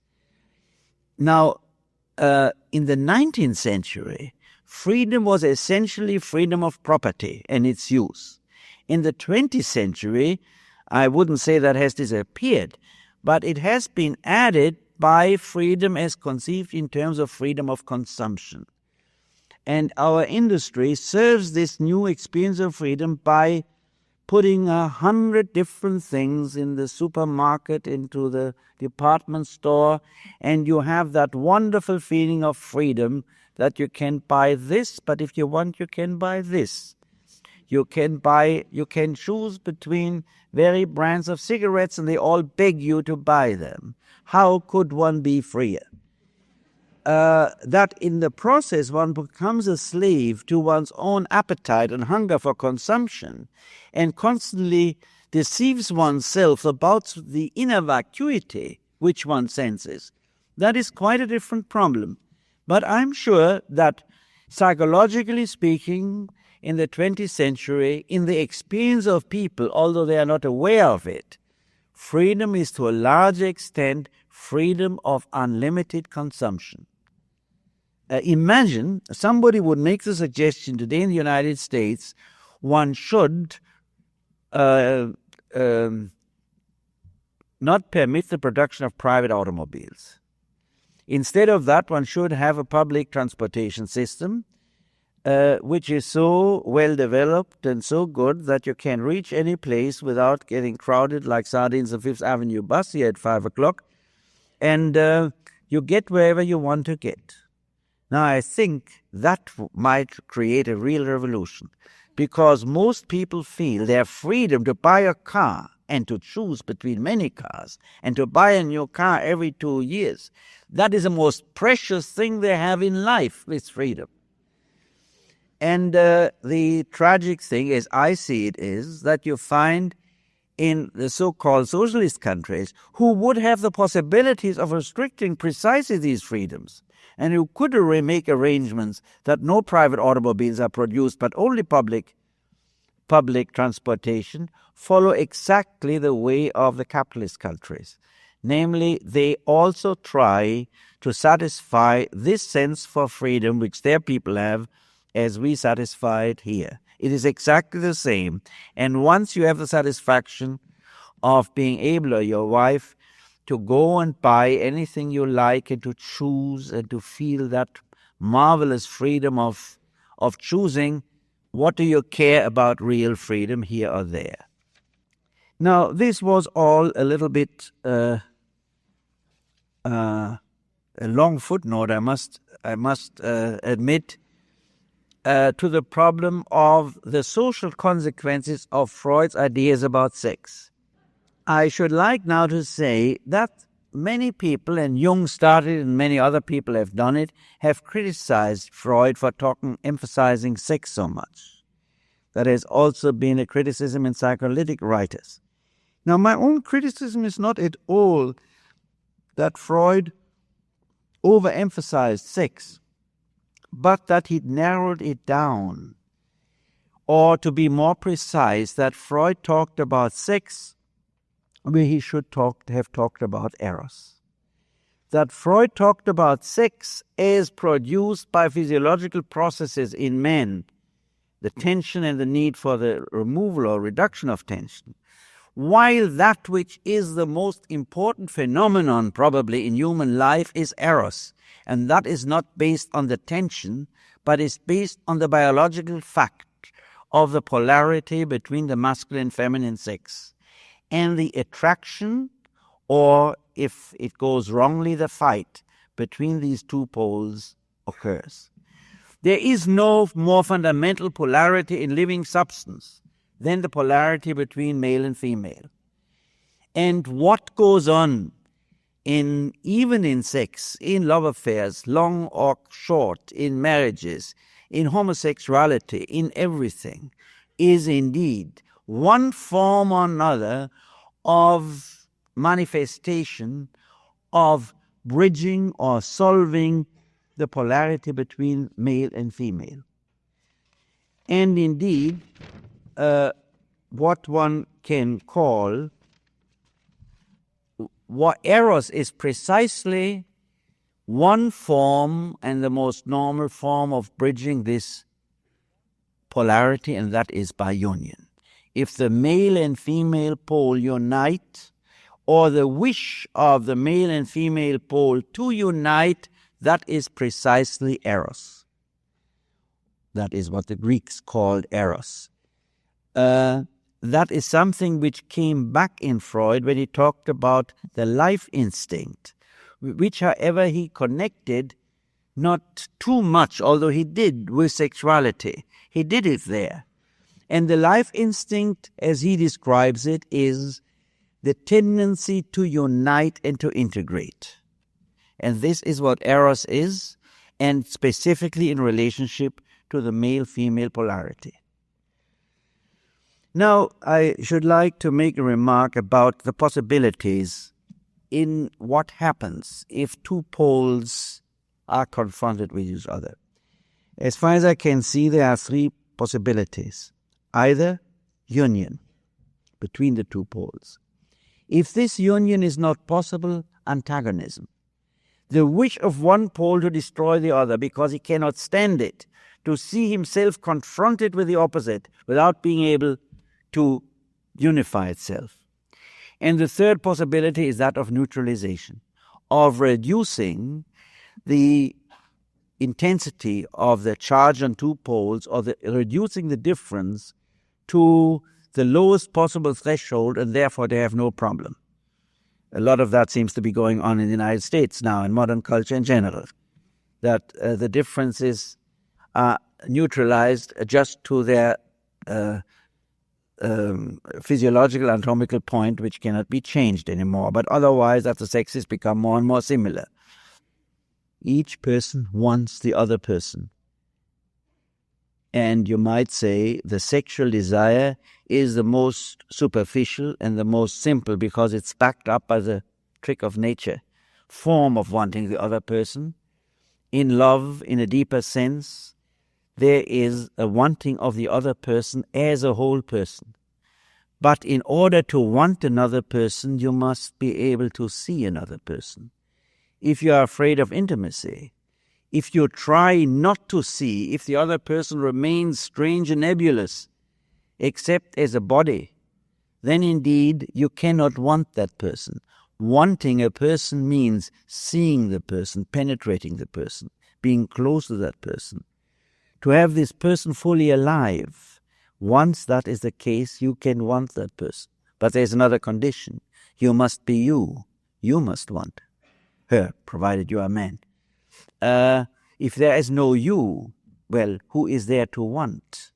Now, in the 19th century, freedom was essentially freedom of property and its use. In the 20th century, I wouldn't say that has disappeared, but it has been added by freedom as conceived in terms of freedom of consumption. And our industry serves this new experience of freedom by putting 100 different things in the supermarket, into the department store, and you have that wonderful feeling of freedom that you can buy this, but if you want, you can buy this. You can choose between various brands of cigarettes, and they all beg you to buy them. How could one be freer? That in the process one becomes a slave to one's own appetite and hunger for consumption, and constantly deceives oneself about the inner vacuity which one senses. That is quite a different problem. But I'm sure that psychologically speaking, in the 20th century, in the experience of people, although they are not aware of it, freedom is to a large extent freedom of unlimited consumption. Imagine somebody would make the suggestion today in the United States one should not permit the production of private automobiles. Instead of that, one should have a public transportation system which is so well developed and so good that you can reach any place without getting crowded like sardines on Fifth Avenue bus here at 5 o'clock, and you get wherever you want to get. Now, I think that might create a real revolution, because most people feel their freedom to buy a car and to choose between many cars and to buy a new car every 2 years. That is the most precious thing they have in life, this freedom. And the tragic thing, as I see it, is that you find in the so-called socialist countries who would have the possibilities of restricting precisely these freedoms, and who could make arrangements that no private automobiles are produced but only public transportation, follow exactly the way of the capitalist countries. Namely, they also try to satisfy this sense for freedom which their people have as we satisfy it here. It is exactly the same. And once you have the satisfaction of being able, or your wife, to go and buy anything you like and to choose and to feel that marvelous freedom of choosing, what do you care about real freedom here or there? Now, this was all a little bit a long footnote, I must admit, to the problem of the social consequences of Freud's ideas about sex. I should like now to say that many people, and Jung started and many other people have done it, have criticized Freud for emphasizing sex so much. That has also been a criticism in psychoanalytic writers. Now, my own criticism is not at all that Freud overemphasized sex, but that he narrowed it down. Or to be more precise, that Freud talked about sex where he should have talked about eros. That Freud talked about sex as produced by physiological processes in men, the tension and the need for the removal or reduction of tension, while that which is the most important phenomenon probably in human life is eros, and that is not based on the tension, but is based on the biological fact of the polarity between the masculine and feminine sex, and the attraction, or if it goes wrongly, the fight between these two poles occurs. There is no more fundamental polarity in living substance than the polarity between male and female. And what goes on even in sex, in love affairs, long or short, in marriages, in homosexuality, in everything, is indeed one form or another of manifestation of bridging or solving the polarity between male and female. And indeed, what one can call what eros is precisely one form and the most normal form of bridging this polarity, and that is by union. If the male and female pole unite, or the wish of the male and female pole to unite, that is precisely eros. That is what the Greeks called eros. That is something which came back in Freud when he talked about the life instinct, which, however, he connected not too much, although he did, with sexuality. He did it there. And the life instinct, as he describes it, is the tendency to unite and to integrate. And this is what eros is, and specifically in relationship to the male-female polarity. Now, I should like to make a remark about the possibilities in what happens if two poles are confronted with each other. As far as I can see, there are three possibilities. Either union between the two poles. If this union is not possible, antagonism. The wish of one pole to destroy the other because he cannot stand it, to see himself confronted with the opposite without being able to unify itself. And the third possibility is that of neutralization, of reducing the intensity of the charge on two poles, or reducing the difference to the lowest possible threshold, and therefore they have no problem. A lot of that seems to be going on in the United States now, in modern culture in general, that the differences are neutralized just to their physiological anatomical point, which cannot be changed anymore. But otherwise, that the sexes become more and more similar. Each person wants the other person. And you might say the sexual desire is the most superficial and the most simple because it's backed up by the trick of nature, form of wanting the other person. In love, in a deeper sense, there is a wanting of the other person as a whole person. But in order to want another person, you must be able to see another person. If you are afraid of intimacy, if you try not to see, if the other person remains strange and nebulous, except as a body, then indeed you cannot want that person. Wanting a person means seeing the person, penetrating the person, being close to that person. To have this person fully alive, once that is the case, you can want that person. But there's another condition. You must be you. You must want her, provided you are a man. If there is no you, well, who is there to want?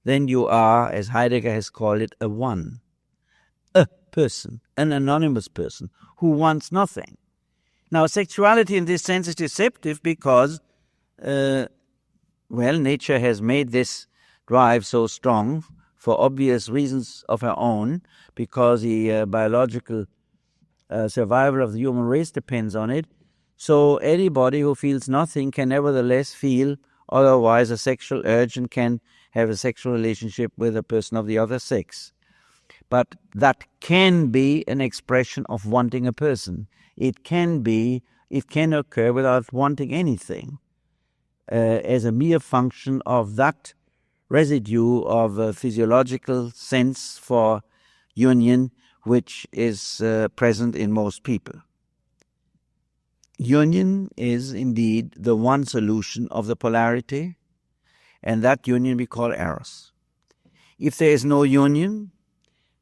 Then you are, as Heidegger has called it, a one. A person, an anonymous person, who wants nothing. Now, sexuality in this sense is deceptive because, nature has made this drive so strong for obvious reasons of her own, because the biological survival of the human race depends on it. So anybody who feels nothing can nevertheless feel otherwise a sexual urge and can have a sexual relationship with a person of the other sex. But that can be an expression of wanting a person. It can occur without wanting anything, as a mere function of that residue of a physiological sense for union which is present in most people. Union is indeed the one solution of the polarity, and that union we call eros. If there is no union,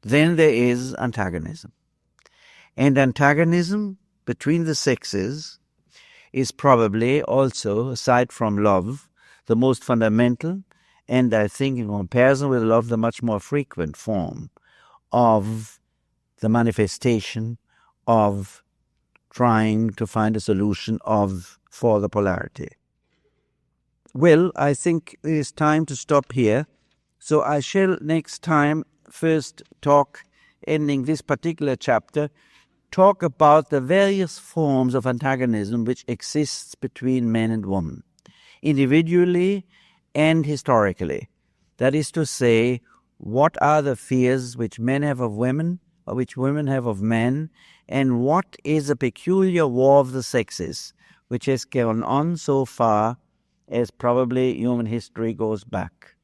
then there is antagonism. And antagonism between the sexes is probably also, aside from love, the most fundamental, and I think in comparison with love, the much more frequent form of the manifestation of trying to find a solution for the polarity. Well, I think it is time to stop here. So I shall next time first talk, ending this particular chapter, talk about the various forms of antagonism which exists between man and woman, individually and historically. That is to say, what are the fears which men have of women, or which women have of men, and what is a peculiar war of the sexes, which has gone on so far as probably human history goes back,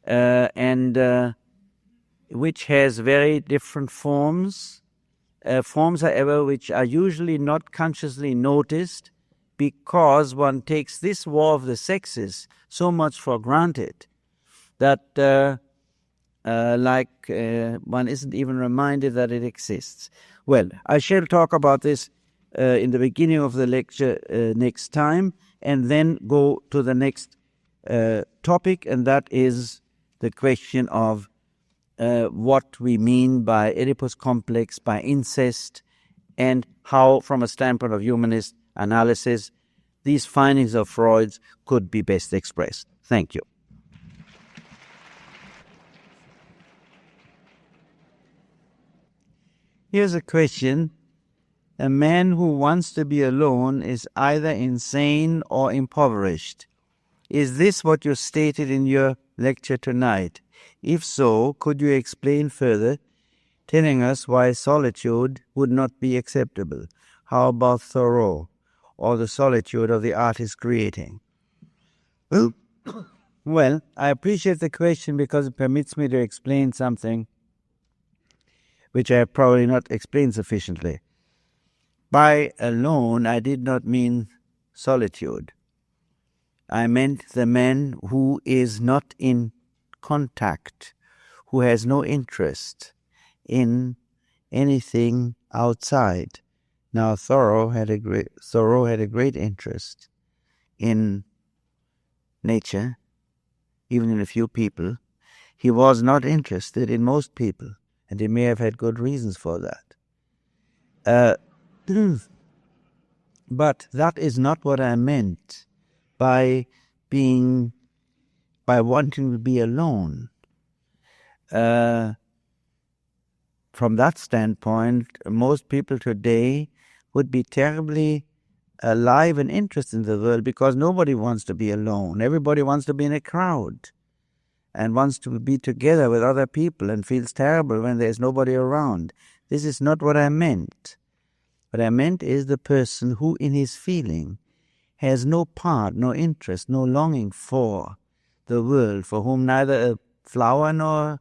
and which has very different forms, however, which are usually not consciously noticed because one takes this war of the sexes so much for granted that one isn't even reminded that it exists. Well, I shall talk about this in the beginning of the lecture next time, and then go to the next topic, and that is the question of what we mean by Oedipus complex, by incest, and how, from a standpoint of humanist analysis, these findings of Freud's could be best expressed. Thank you. Here's a question. A man who wants to be alone is either insane or impoverished. Is this what you stated in your lecture tonight? If so, could you explain further, telling us why solitude would not be acceptable? How about Thoreau, or the solitude of the artist creating? Well, I appreciate the question because it permits me to explain something which I have probably not explained sufficiently. By alone, I did not mean solitude. I meant the man who is not in contact, who has no interest in anything outside. Now, Thoreau had a great interest in nature, even in a few people. He was not interested in most people, and he may have had good reasons for that. But that is not what I meant by wanting to be alone. From that standpoint, most people today would be terribly alive and interested in the world because nobody wants to be alone. Everybody wants to be in a crowd and wants to be together with other people and feels terrible when there's nobody around. This is not what I meant. What I meant is the person who in his feeling has no part, no interest, no longing for the world, for whom neither a flower nor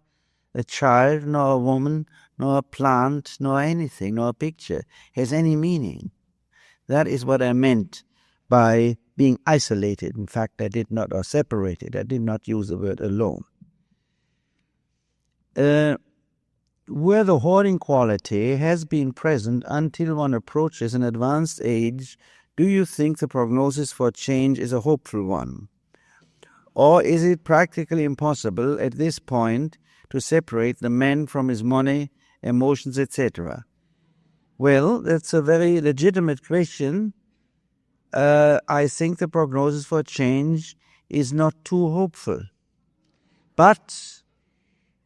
a child nor a woman nor a plant nor anything, nor a picture has any meaning. That is what I meant by being isolated. In fact, I did not, or separated. I did not use the word alone. Where the hoarding quality has been present until one approaches an advanced age, do you think the prognosis for change is a hopeful one? Or is it practically impossible at this point to separate the man from his money, emotions, etc.? Well, that's a very legitimate question. I think the prognosis for change is not too hopeful. But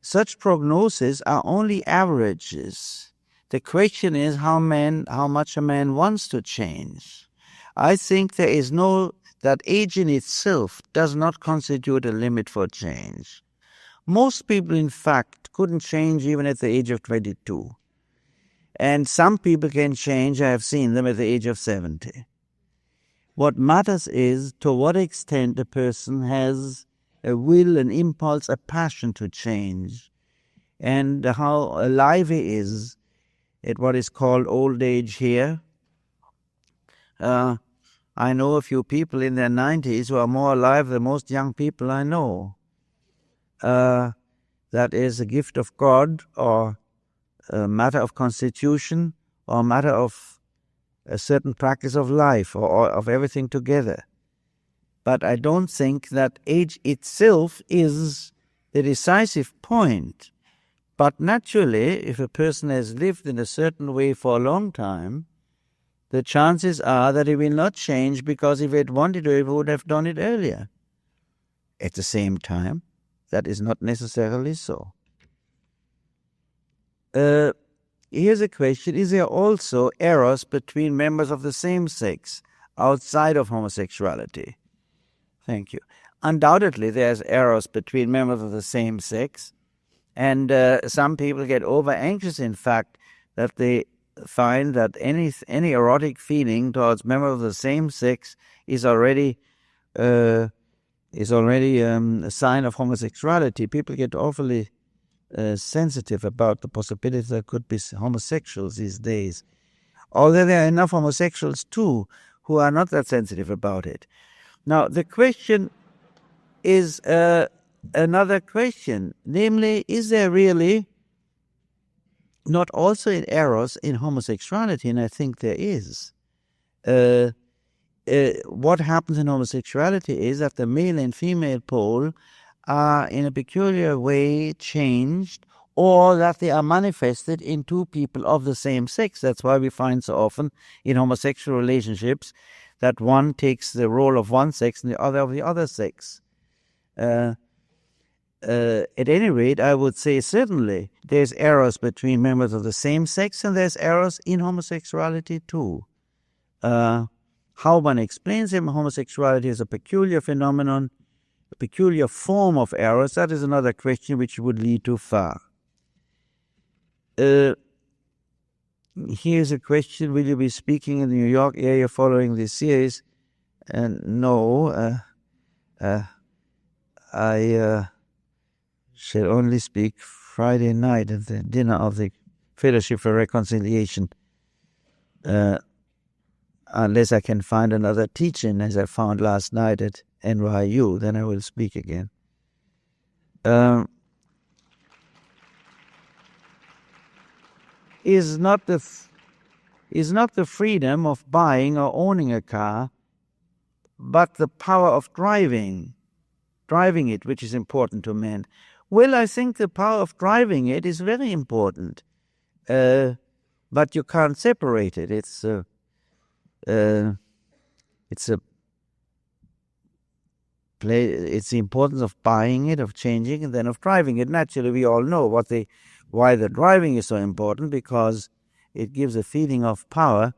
such prognoses are only averages. The question is how much a man wants to change. I think that age in itself does not constitute a limit for change. Most people, in fact, couldn't change even at the age of 22. And some people can change, I have seen them, at the age of 70. What matters is to what extent a person has a will, an impulse, a passion to change, and how alive he is at what is called old age here. I know a few people in their 90s who are more alive than most young people I know. That is a gift of God, or a matter of constitution, or a matter of a certain practice of life, or of everything together. But I don't think that age itself is the decisive point. But naturally, if a person has lived in a certain way for a long time, the chances are that he will not change, because if he had wanted to, he would have done it earlier. At the same time, that is not necessarily so. Here's a question: is there also eros between members of the same sex outside of homosexuality? Thank you. Undoubtedly, there's eros between members of the same sex, and some people get over anxious, in fact, that they find that any erotic feeling towards members of the same sex is already a sign of homosexuality. People get awfully sensitive about the possibility there could be homosexuals these days, although there are enough homosexuals too who are not that sensitive about it. Now, the question is another question, namely, is there really not also an eros in homosexuality? And I think there is. What happens in homosexuality is that the male and female pole are in a peculiar way changed, or that they are manifested in two people of the same sex. That's why we find so often in homosexual relationships that one takes the role of one sex and the other of the other sex. At any rate, I would say certainly there's eros between members of the same sex, and there's eros in homosexuality too. How one explains homosexuality as a peculiar phenomenon, a peculiar form of eros, that is another question which would lead too far. Here's a question: will you be speaking in the New York area following this series? No, I shall only speak Friday night at the dinner of the Fellowship for Reconciliation, unless I can find another teaching, as I found last night at NYU, then I will speak again. Is not the freedom of buying or owning a car, but the power of driving it, which is important to men? Well, I think the power of driving it is very important, but you can't separate it. It's the importance of buying it, of changing, and then of driving it. Naturally, we all know why the driving is so important, because it gives a feeling of power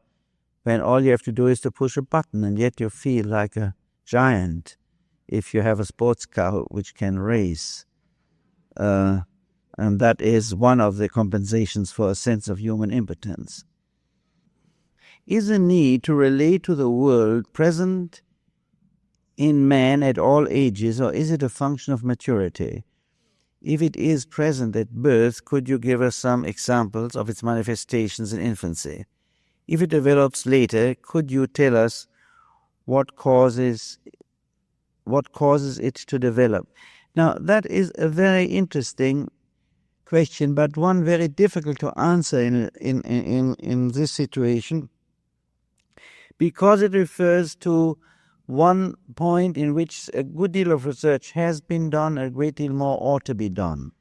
when all you have to do is to push a button, and yet you feel like a giant if you have a sports car which can race. And that is one of the compensations for a sense of human impotence. Is a need to relate to the world present in man at all ages, or is it a function of maturity? If it is present at birth, could you give us some examples of its manifestations in infancy? If it develops later, could you tell us what causes it to develop? Now, that is a very interesting question, but one very difficult to answer in this situation, because it refers to one point in which a good deal of research has been done, a great deal more ought to be done.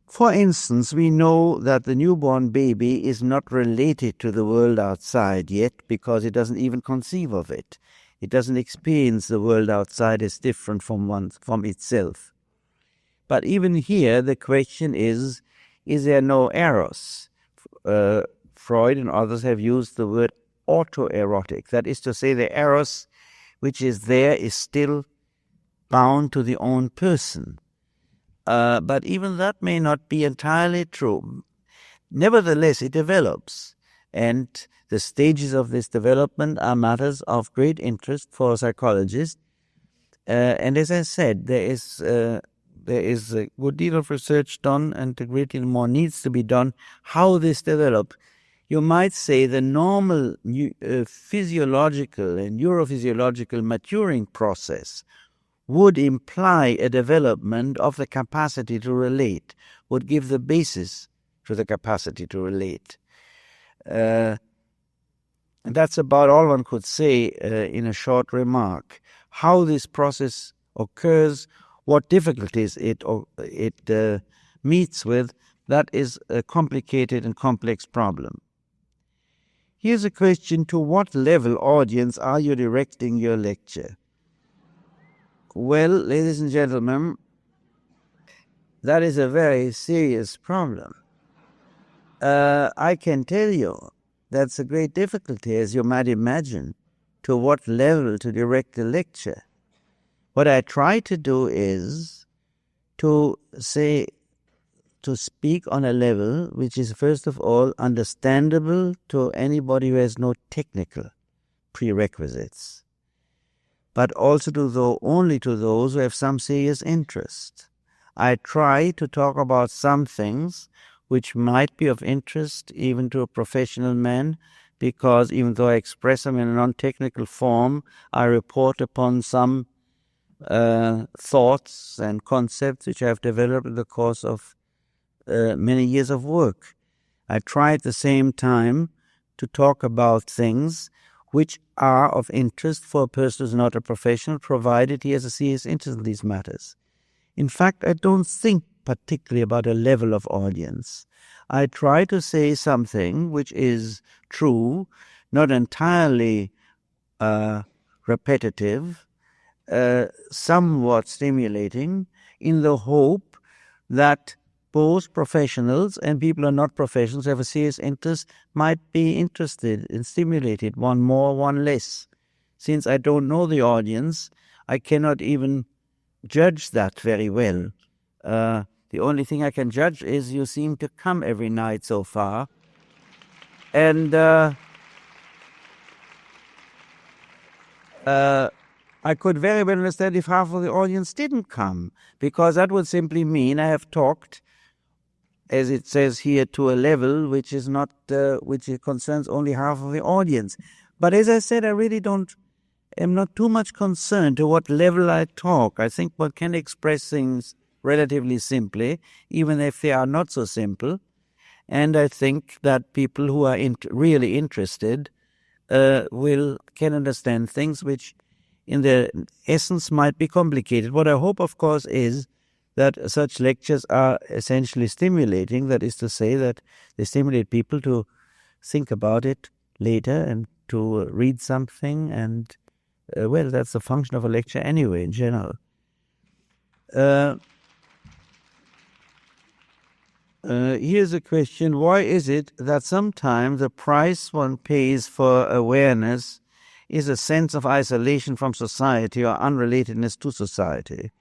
For instance, we know that the newborn baby is not related to the world outside yet, because it doesn't even conceive of it. It doesn't experience the world outside as different from itself. But even here, the question is there no eros? Freud and others have used the word autoerotic. That is to say, the eros which is there is still bound to the own person. But even that may not be entirely true. Nevertheless, it develops, and the stages of this development are matters of great interest for psychologists. And as I said, there is there is a good deal of research done and a great deal more needs to be done, how this develops. You might say the normal physiological and neurophysiological maturing process would imply a development of the capacity to relate, would give the basis to the capacity to relate. And that's about all one could say in a short remark. How this process occurs, what difficulties it meets with, that is a complicated and complex problem. Here's a question: to what level audience are you directing your lecture? Well, ladies and gentlemen, that is a very serious problem. I can tell you that's a great difficulty, as you might imagine, to what level to direct the lecture. What I try to do is to speak on a level which is, first of all, understandable to anybody who has no technical prerequisites, but also only to those who have some serious interest. I try to talk about some things which might be of interest even to a professional man, because even though I express them in a non-technical form, I report upon some thoughts and concepts which I have developed in the course of many years of work. I try at the same time to talk about things which are of interest for a person who is not a professional, provided he has a serious interest in these matters. In fact, I don't think particularly about a level of audience. I try to say something which is true, not entirely repetitive, somewhat stimulating, in the hope that both professionals and people who are not professionals who have a serious interest might be interested and stimulated, one more, one less. Since I don't know the audience, I cannot even judge that very well. The only thing I can judge is you seem to come every night so far. And I could very well understand if half of the audience didn't come, because that would simply mean I have talked, as it says here, to a level which is not, which concerns only half of the audience. But as I said, I really am not too much concerned to what level I talk. I think one can express things relatively simply, even if they are not so simple. And I think that people who are really interested can understand things which in their essence might be complicated. What I hope, of course, is that such lectures are essentially stimulating, that is to say that they stimulate people to think about it later and to read something, and well, that's the function of a lecture anyway, in general. Here's a question: why is it that sometimes the price one pays for awareness is a sense of isolation from society or unrelatedness to society?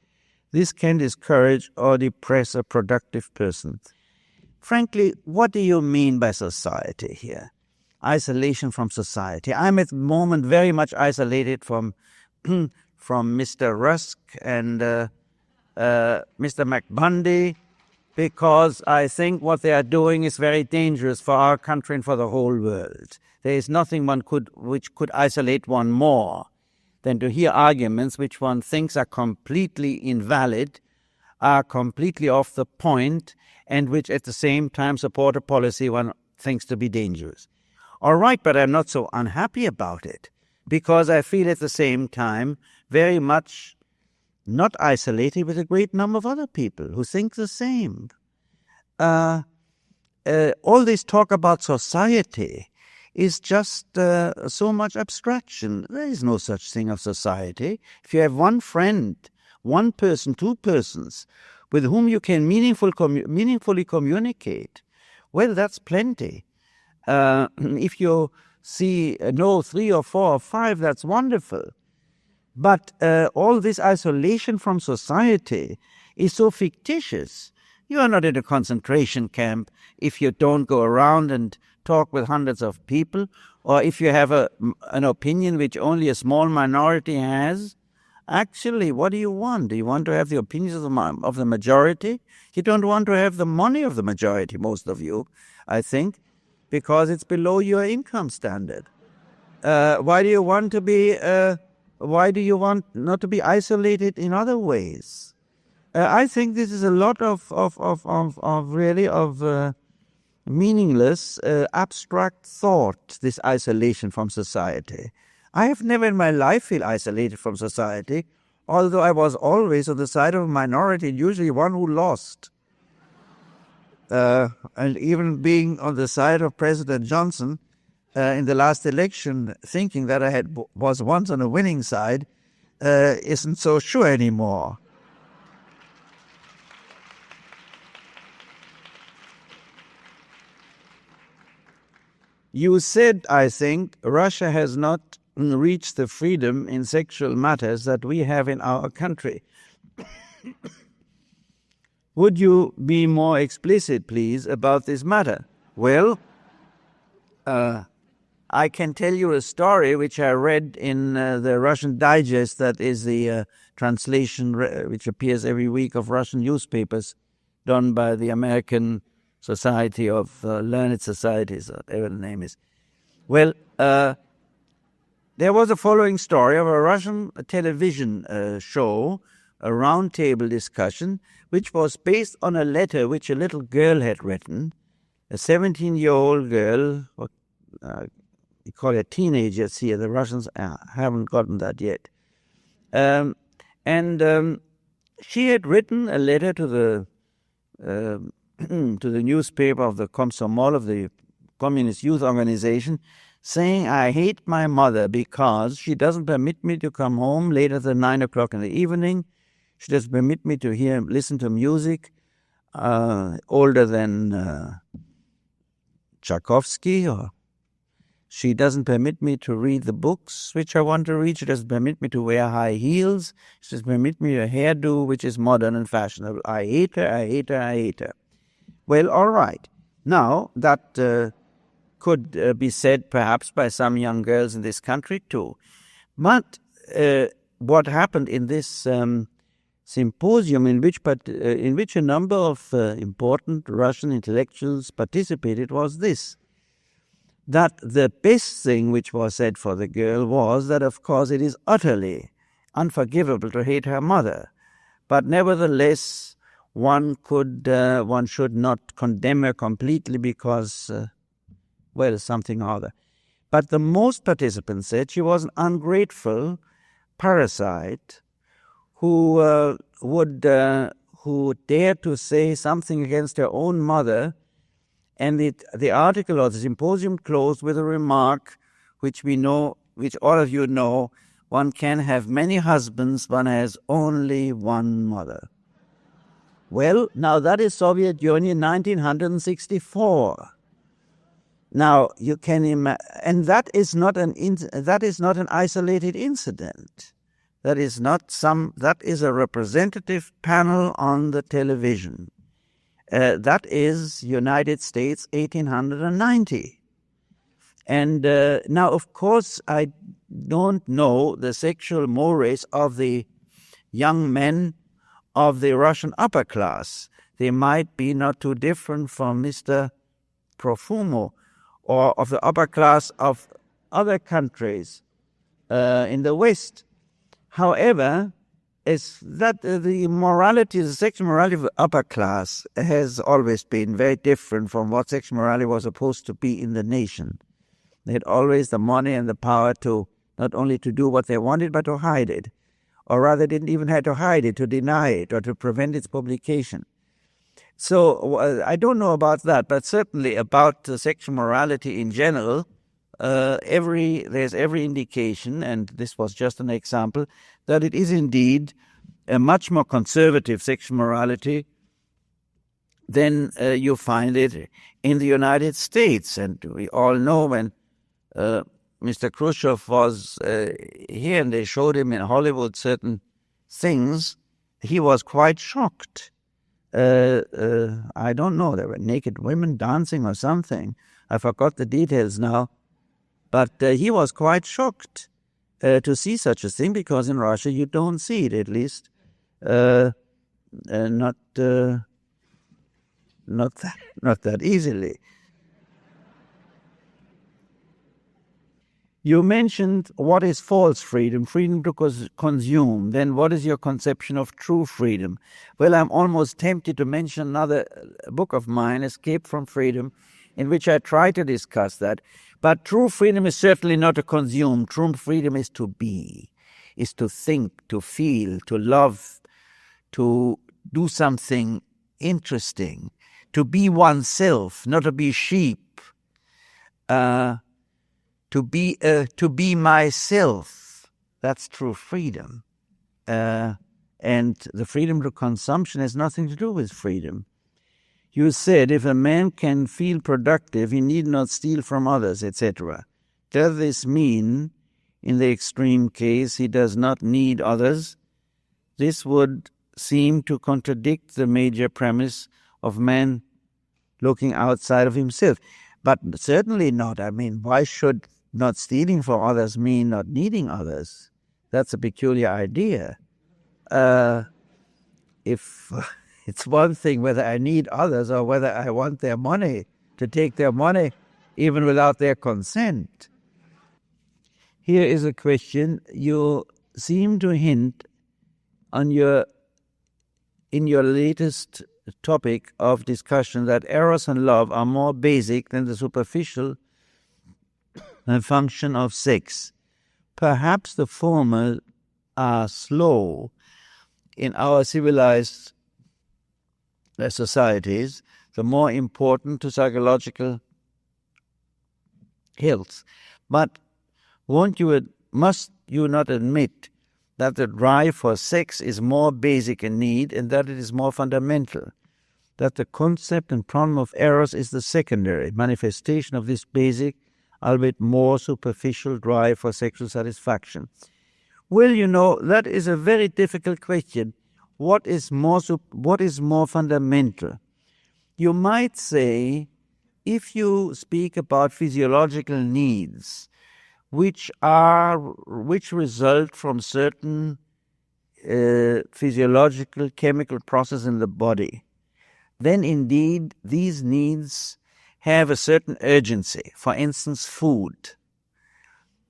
This can discourage or depress a productive person. Frankly, what do you mean by society here? Isolation from society. I'm at the moment very much isolated from Mr. Rusk and Mr. McBundy, because I think what they are doing is very dangerous for our country and for the whole world. There is nothing which could isolate one more than to hear arguments which one thinks are completely invalid, are completely off the point, and which at the same time support a policy one thinks to be dangerous. All right, but I'm not so unhappy about it, because I feel at the same time very much not isolated with a great number of other people who think the same. All this talk about society is just so much abstraction. There is no such thing of society. If you have one friend, one person, two persons, with whom you can meaningfully communicate, well, that's plenty. If you know 3 or 4 or 5, that's wonderful. But all this isolation from society is so fictitious. You are not in a concentration camp if you don't go around and talk with hundreds of people, or if you have an opinion which only a small minority has. Actually, what do you want? Do you want to have the opinions of the majority? You don't want to have the money of the majority, most of you, I think, because it's below your income standard. Why do you want to be? Why do you want not to be isolated in other ways? I think this is a lot of really meaningless, abstract thought. This isolation from society. I have never in my life felt isolated from society, although I was always on the side of a minority, usually one who lost. And even being on the side of President Johnson in the last election, thinking that I was once on a winning side, isn't so sure anymore. You said, I think, Russia has not reached the freedom in sexual matters that we have in our country. Would you be more explicit, please, about this matter? Well, I can tell you a story which I read in the Russian Digest, that is the translation which appears every week of Russian newspapers done by the American Society of Learned Societies, whatever the name is. Well, there was a following story of a Russian television show, a roundtable discussion, which was based on a letter which a little girl had written, a 17-year-old girl, you call it teenagers here, the Russians haven't gotten that yet. She had written a letter to the newspaper of the Komsomol, of the Communist Youth Organization, saying, I hate my mother because she doesn't permit me to come home later than 9 o'clock in the evening. She doesn't permit me to listen to music older than Tchaikovsky, or she doesn't permit me to read the books which I want to read. She doesn't permit me to wear high heels. She doesn't permit me a hairdo which is modern and fashionable. I hate her, I hate her, I hate her. Well, all right. Now, that could be said perhaps by some young girls in this country too. But what happened in this symposium, in which a number of important Russian intellectuals participated, was this: that the best thing which was said for the girl was that, of course, it is utterly unforgivable to hate her mother, but nevertheless one should not condemn her completely because, something or other. But the most participants said she was an ungrateful parasite who dared to say something against her own mother. And the article or the symposium closed with a remark which we know, which all of you know: one can have many husbands, one has only one mother. Well, now that is Soviet Union 1964. Now you can imagine, and that is not an isolated incident. That is a representative panel on the television. That is United States 1890. And now, of course, I don't know the sexual mores of the young men of the Russian upper class. They might be not too different from Mr. Profumo, or of the upper class of other countries in the West. However, is that the sexual morality of the upper class has always been very different from what sexual morality was supposed to be in the nation. They had always the money and the power to not only to do what they wanted, but to hide it. Or rather, didn't even have to hide it, to deny it, or to prevent its publication. So I don't know about that, but certainly about sexual morality in general, there's every indication, and this was just an example, that it is indeed a much more conservative sexual morality than you find it in the United States. And we all know when Mr. Khrushchev was here and they showed him in Hollywood certain things, he was quite shocked. I don't know, there were naked women dancing or something. I forgot the details now. But he was quite shocked to see such a thing, because in Russia you don't see it, at least not that easily. You mentioned what is false freedom, freedom to consume. Then what is your conception of true freedom? Well, I'm almost tempted to mention another book of mine, Escape from Freedom, in which I try to discuss that. But true freedom is certainly not to consume. True freedom is to be, is to think, to feel, to love, to do something interesting, to be oneself, not to be sheep, to be myself. That's true freedom. And the freedom to consumption has nothing to do with freedom. You said if a man can feel productive, he need not steal from others, etc. Does this mean, in the extreme case, he does not need others? This would seem to contradict the major premise of man looking outside of himself. But certainly not. I mean, why should not stealing from others mean not needing others? That's a peculiar idea. If it's one thing whether I need others or whether I want their money, to take their money even without their consent. Here is a question. You seem to hint on in your latest topic of discussion that eros and love are more basic than the superficial function of sex. Perhaps the former are slow in our civilized societies, the more important to psychological health. But must you not admit that the drive for sex is more basic a need and that it is more fundamental, that the concept and problem of eros is the secondary manifestation of this basic, albeit more superficial drive for sexual satisfaction? Well, that is a very difficult question. What is more fundamental? You might say, if you speak about physiological needs, which result from certain physiological chemical process in the body, then indeed these needs have a certain urgency. For instance, food,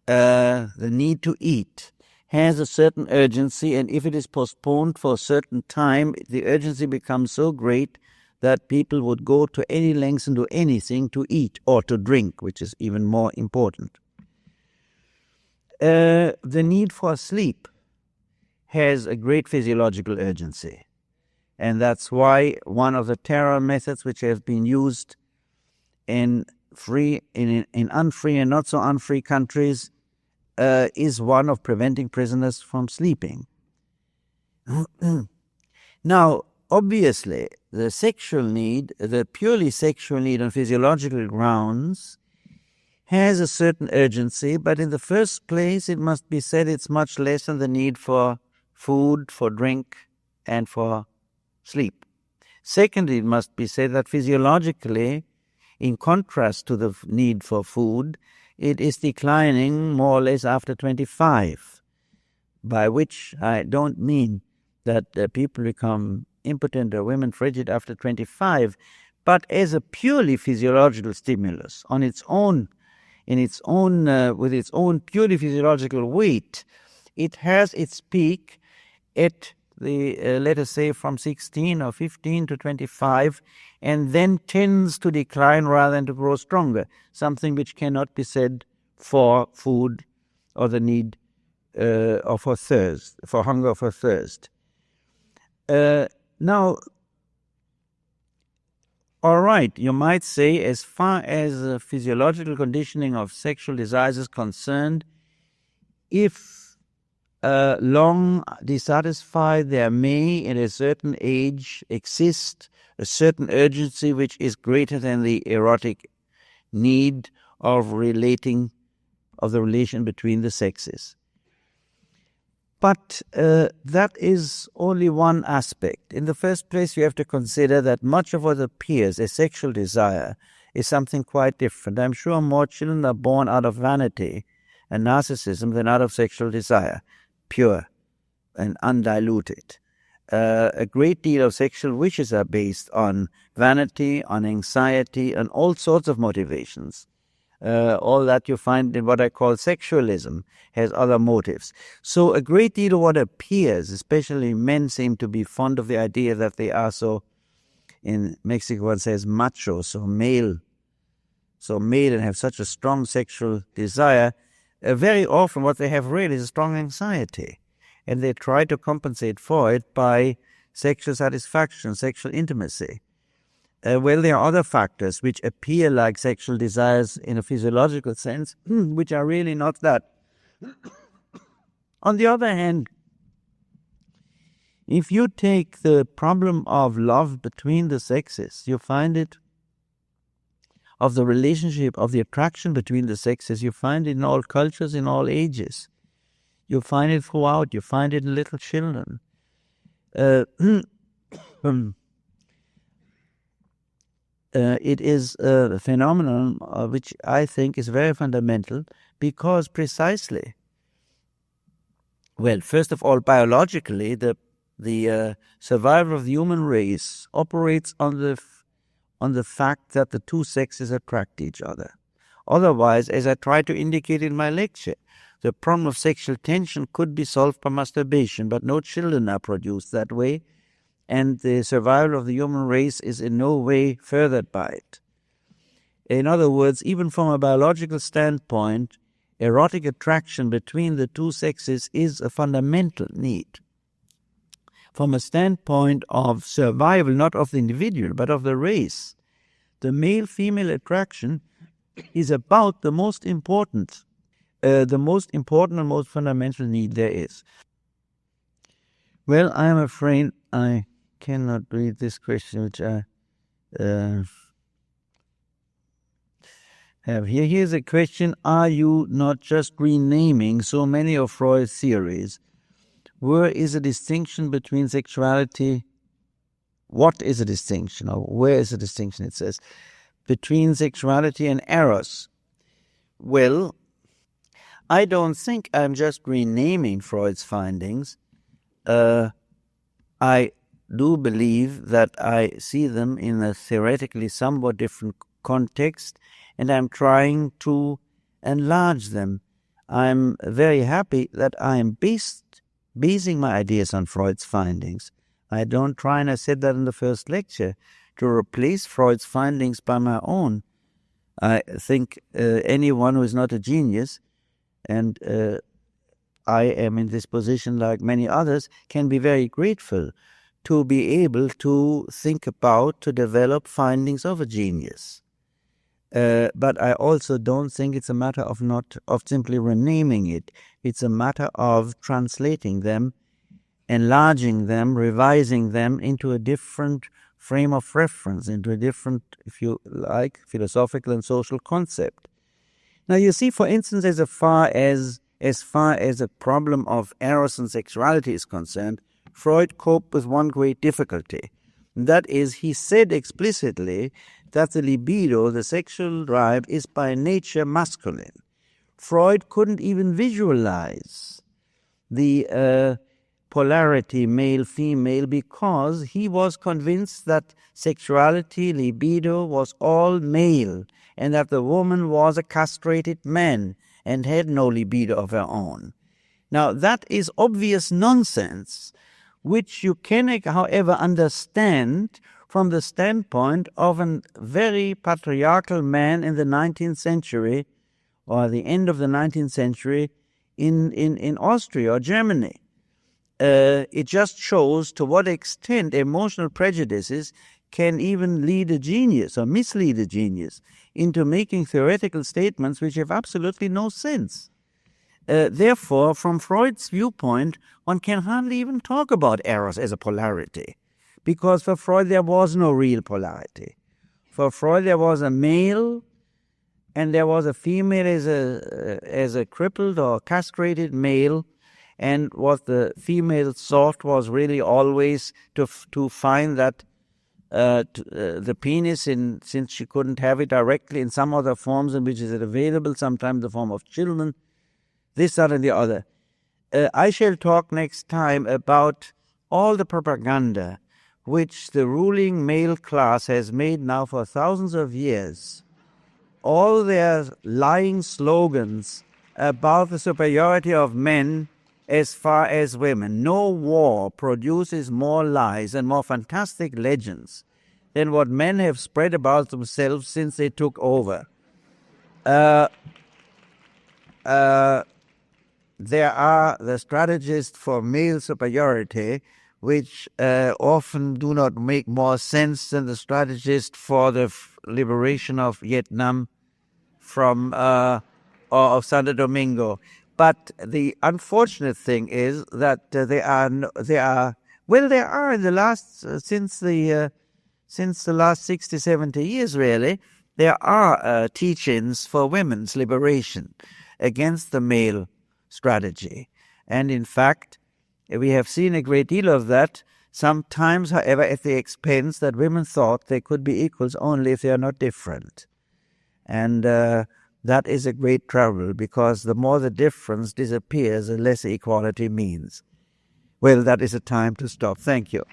the need to eat, has a certain urgency, and if it is postponed for a certain time, the urgency becomes so great that people would go to any lengths and do anything to eat or to drink, which is even more important. The need for sleep has a great physiological urgency, and that's why one of the terror methods which have been used in unfree and not so unfree countries is one of preventing prisoners from sleeping. Now, obviously, the sexual need, the purely sexual need on physiological grounds, has a certain urgency, but in the first place, it must be said it's much less than the need for food, for drink, and for sleep. Secondly, it must be said that physiologically, in contrast to the need for food, it is declining more or less after 25, by which I don't mean that people become impotent or women frigid after 25, but as a purely physiological stimulus on its own, with its own purely physiological weight, it has its peak at the, let us say, from 16 or 15 to 25, and then tends to decline rather than to grow stronger, something which cannot be said for food or the need or for thirst, for hunger or for thirst. Now, all right, you might say, as far as the physiological conditioning of sexual desires is concerned, if long dissatisfied, there may at a certain age exist a certain urgency which is greater than the erotic need of the relation between the sexes. But that is only one aspect. In the first place, you have to consider that much of what appears as sexual desire is something quite different. I'm sure more children are born out of vanity and narcissism than out of sexual desire, pure and undiluted. A great deal of sexual wishes are based on vanity, on anxiety, and all sorts of motivations. All that you find in what I call sexualism has other motives. So a great deal of what appears, especially men seem to be fond of the idea that they are so, in Mexico one says macho, so male and have such a strong sexual desire. Very often what they have really is a strong anxiety. And they try to compensate for it by sexual satisfaction, sexual intimacy. Well, there are other factors which appear like sexual desires in a physiological sense, which are really not that. On the other hand, if you take the problem of love between the sexes, you find it, of the relationship, of the attraction between the sexes, you find it in all cultures, in all ages. You find it throughout. You find it in little children. It is a phenomenon which I think is very fundamental because precisely, well, first of all, biologically, the survival of the human race operates on the fact that the two sexes attract each other. Otherwise, as I tried to indicate in my lecture, the problem of sexual tension could be solved by masturbation, but no children are produced that way, and the survival of the human race is in no way furthered by it. In other words, even from a biological standpoint, erotic attraction between the two sexes is a fundamental need. From a standpoint of survival, not of the individual, but of the race, the male-female attraction is about the most important and most fundamental need there is. Well, I am afraid I cannot read this question, which I have here. Here's a question: are you not just renaming so many of Freud's theories? Where is a distinction between sexuality? What is a distinction, or where is a distinction? It says between sexuality and eros. Well, I don't think I'm just renaming Freud's findings. I do believe that I see them in a theoretically somewhat different context, and I'm trying to enlarge them. I'm very happy that I am basing my ideas on Freud's findings. I don't try, and I said that in the first lecture, to replace Freud's findings by my own. I think anyone who is not a genius, and I am in this position like many others, can be very grateful to be able to think about, to develop findings of a genius. But I also don't think it's a matter of simply renaming it. It's a matter of translating them, enlarging them, revising them into a different frame of reference, into a different, if you like, philosophical and social concept. Now you see, for instance, as far as a problem of eros and sexuality is concerned, Freud coped with one great difficulty. That is, he said explicitly that the libido, the sexual drive, is by nature masculine. Freud couldn't even visualize the polarity male-female because he was convinced that sexuality, libido, was all male, and that the woman was a castrated man and had no libido of her own. Now, that is obvious nonsense, which you can, however, understand from the standpoint of a very patriarchal man in the 19th century, or the end of the 19th century, in Austria or Germany. It just shows to what extent emotional prejudices can even lead a genius or mislead a genius into making theoretical statements which have absolutely no sense. Therefore, from Freud's viewpoint, one can hardly even talk about eros as a polarity, because for Freud there was no real polarity. For Freud there was a male and there was a female as a crippled or castrated male, and what the female sought was really always to find that the penis, since she couldn't have it directly, in some other forms in which is it available, sometimes the form of children, this, that, and the other. I shall talk next time about all the propaganda which the ruling male class has made now for thousands of years. All their lying slogans about the superiority of men as far as women. No war produces more lies and more fantastic legends than what men have spread about themselves since they took over. There are the strategists for male superiority, which often do not make more sense than the strategist for the liberation of Vietnam from or of Santo Domingo. But the unfortunate thing is that there are in the last since the last 60, 70 years really, there are teachings for women's liberation against the male strategy. And in fact, we have seen a great deal of that, sometimes, however, at the expense that women thought they could be equals only if they are not different. And that is a great trouble, because the more the difference disappears, the less equality means. Well, that is a time to stop. Thank you.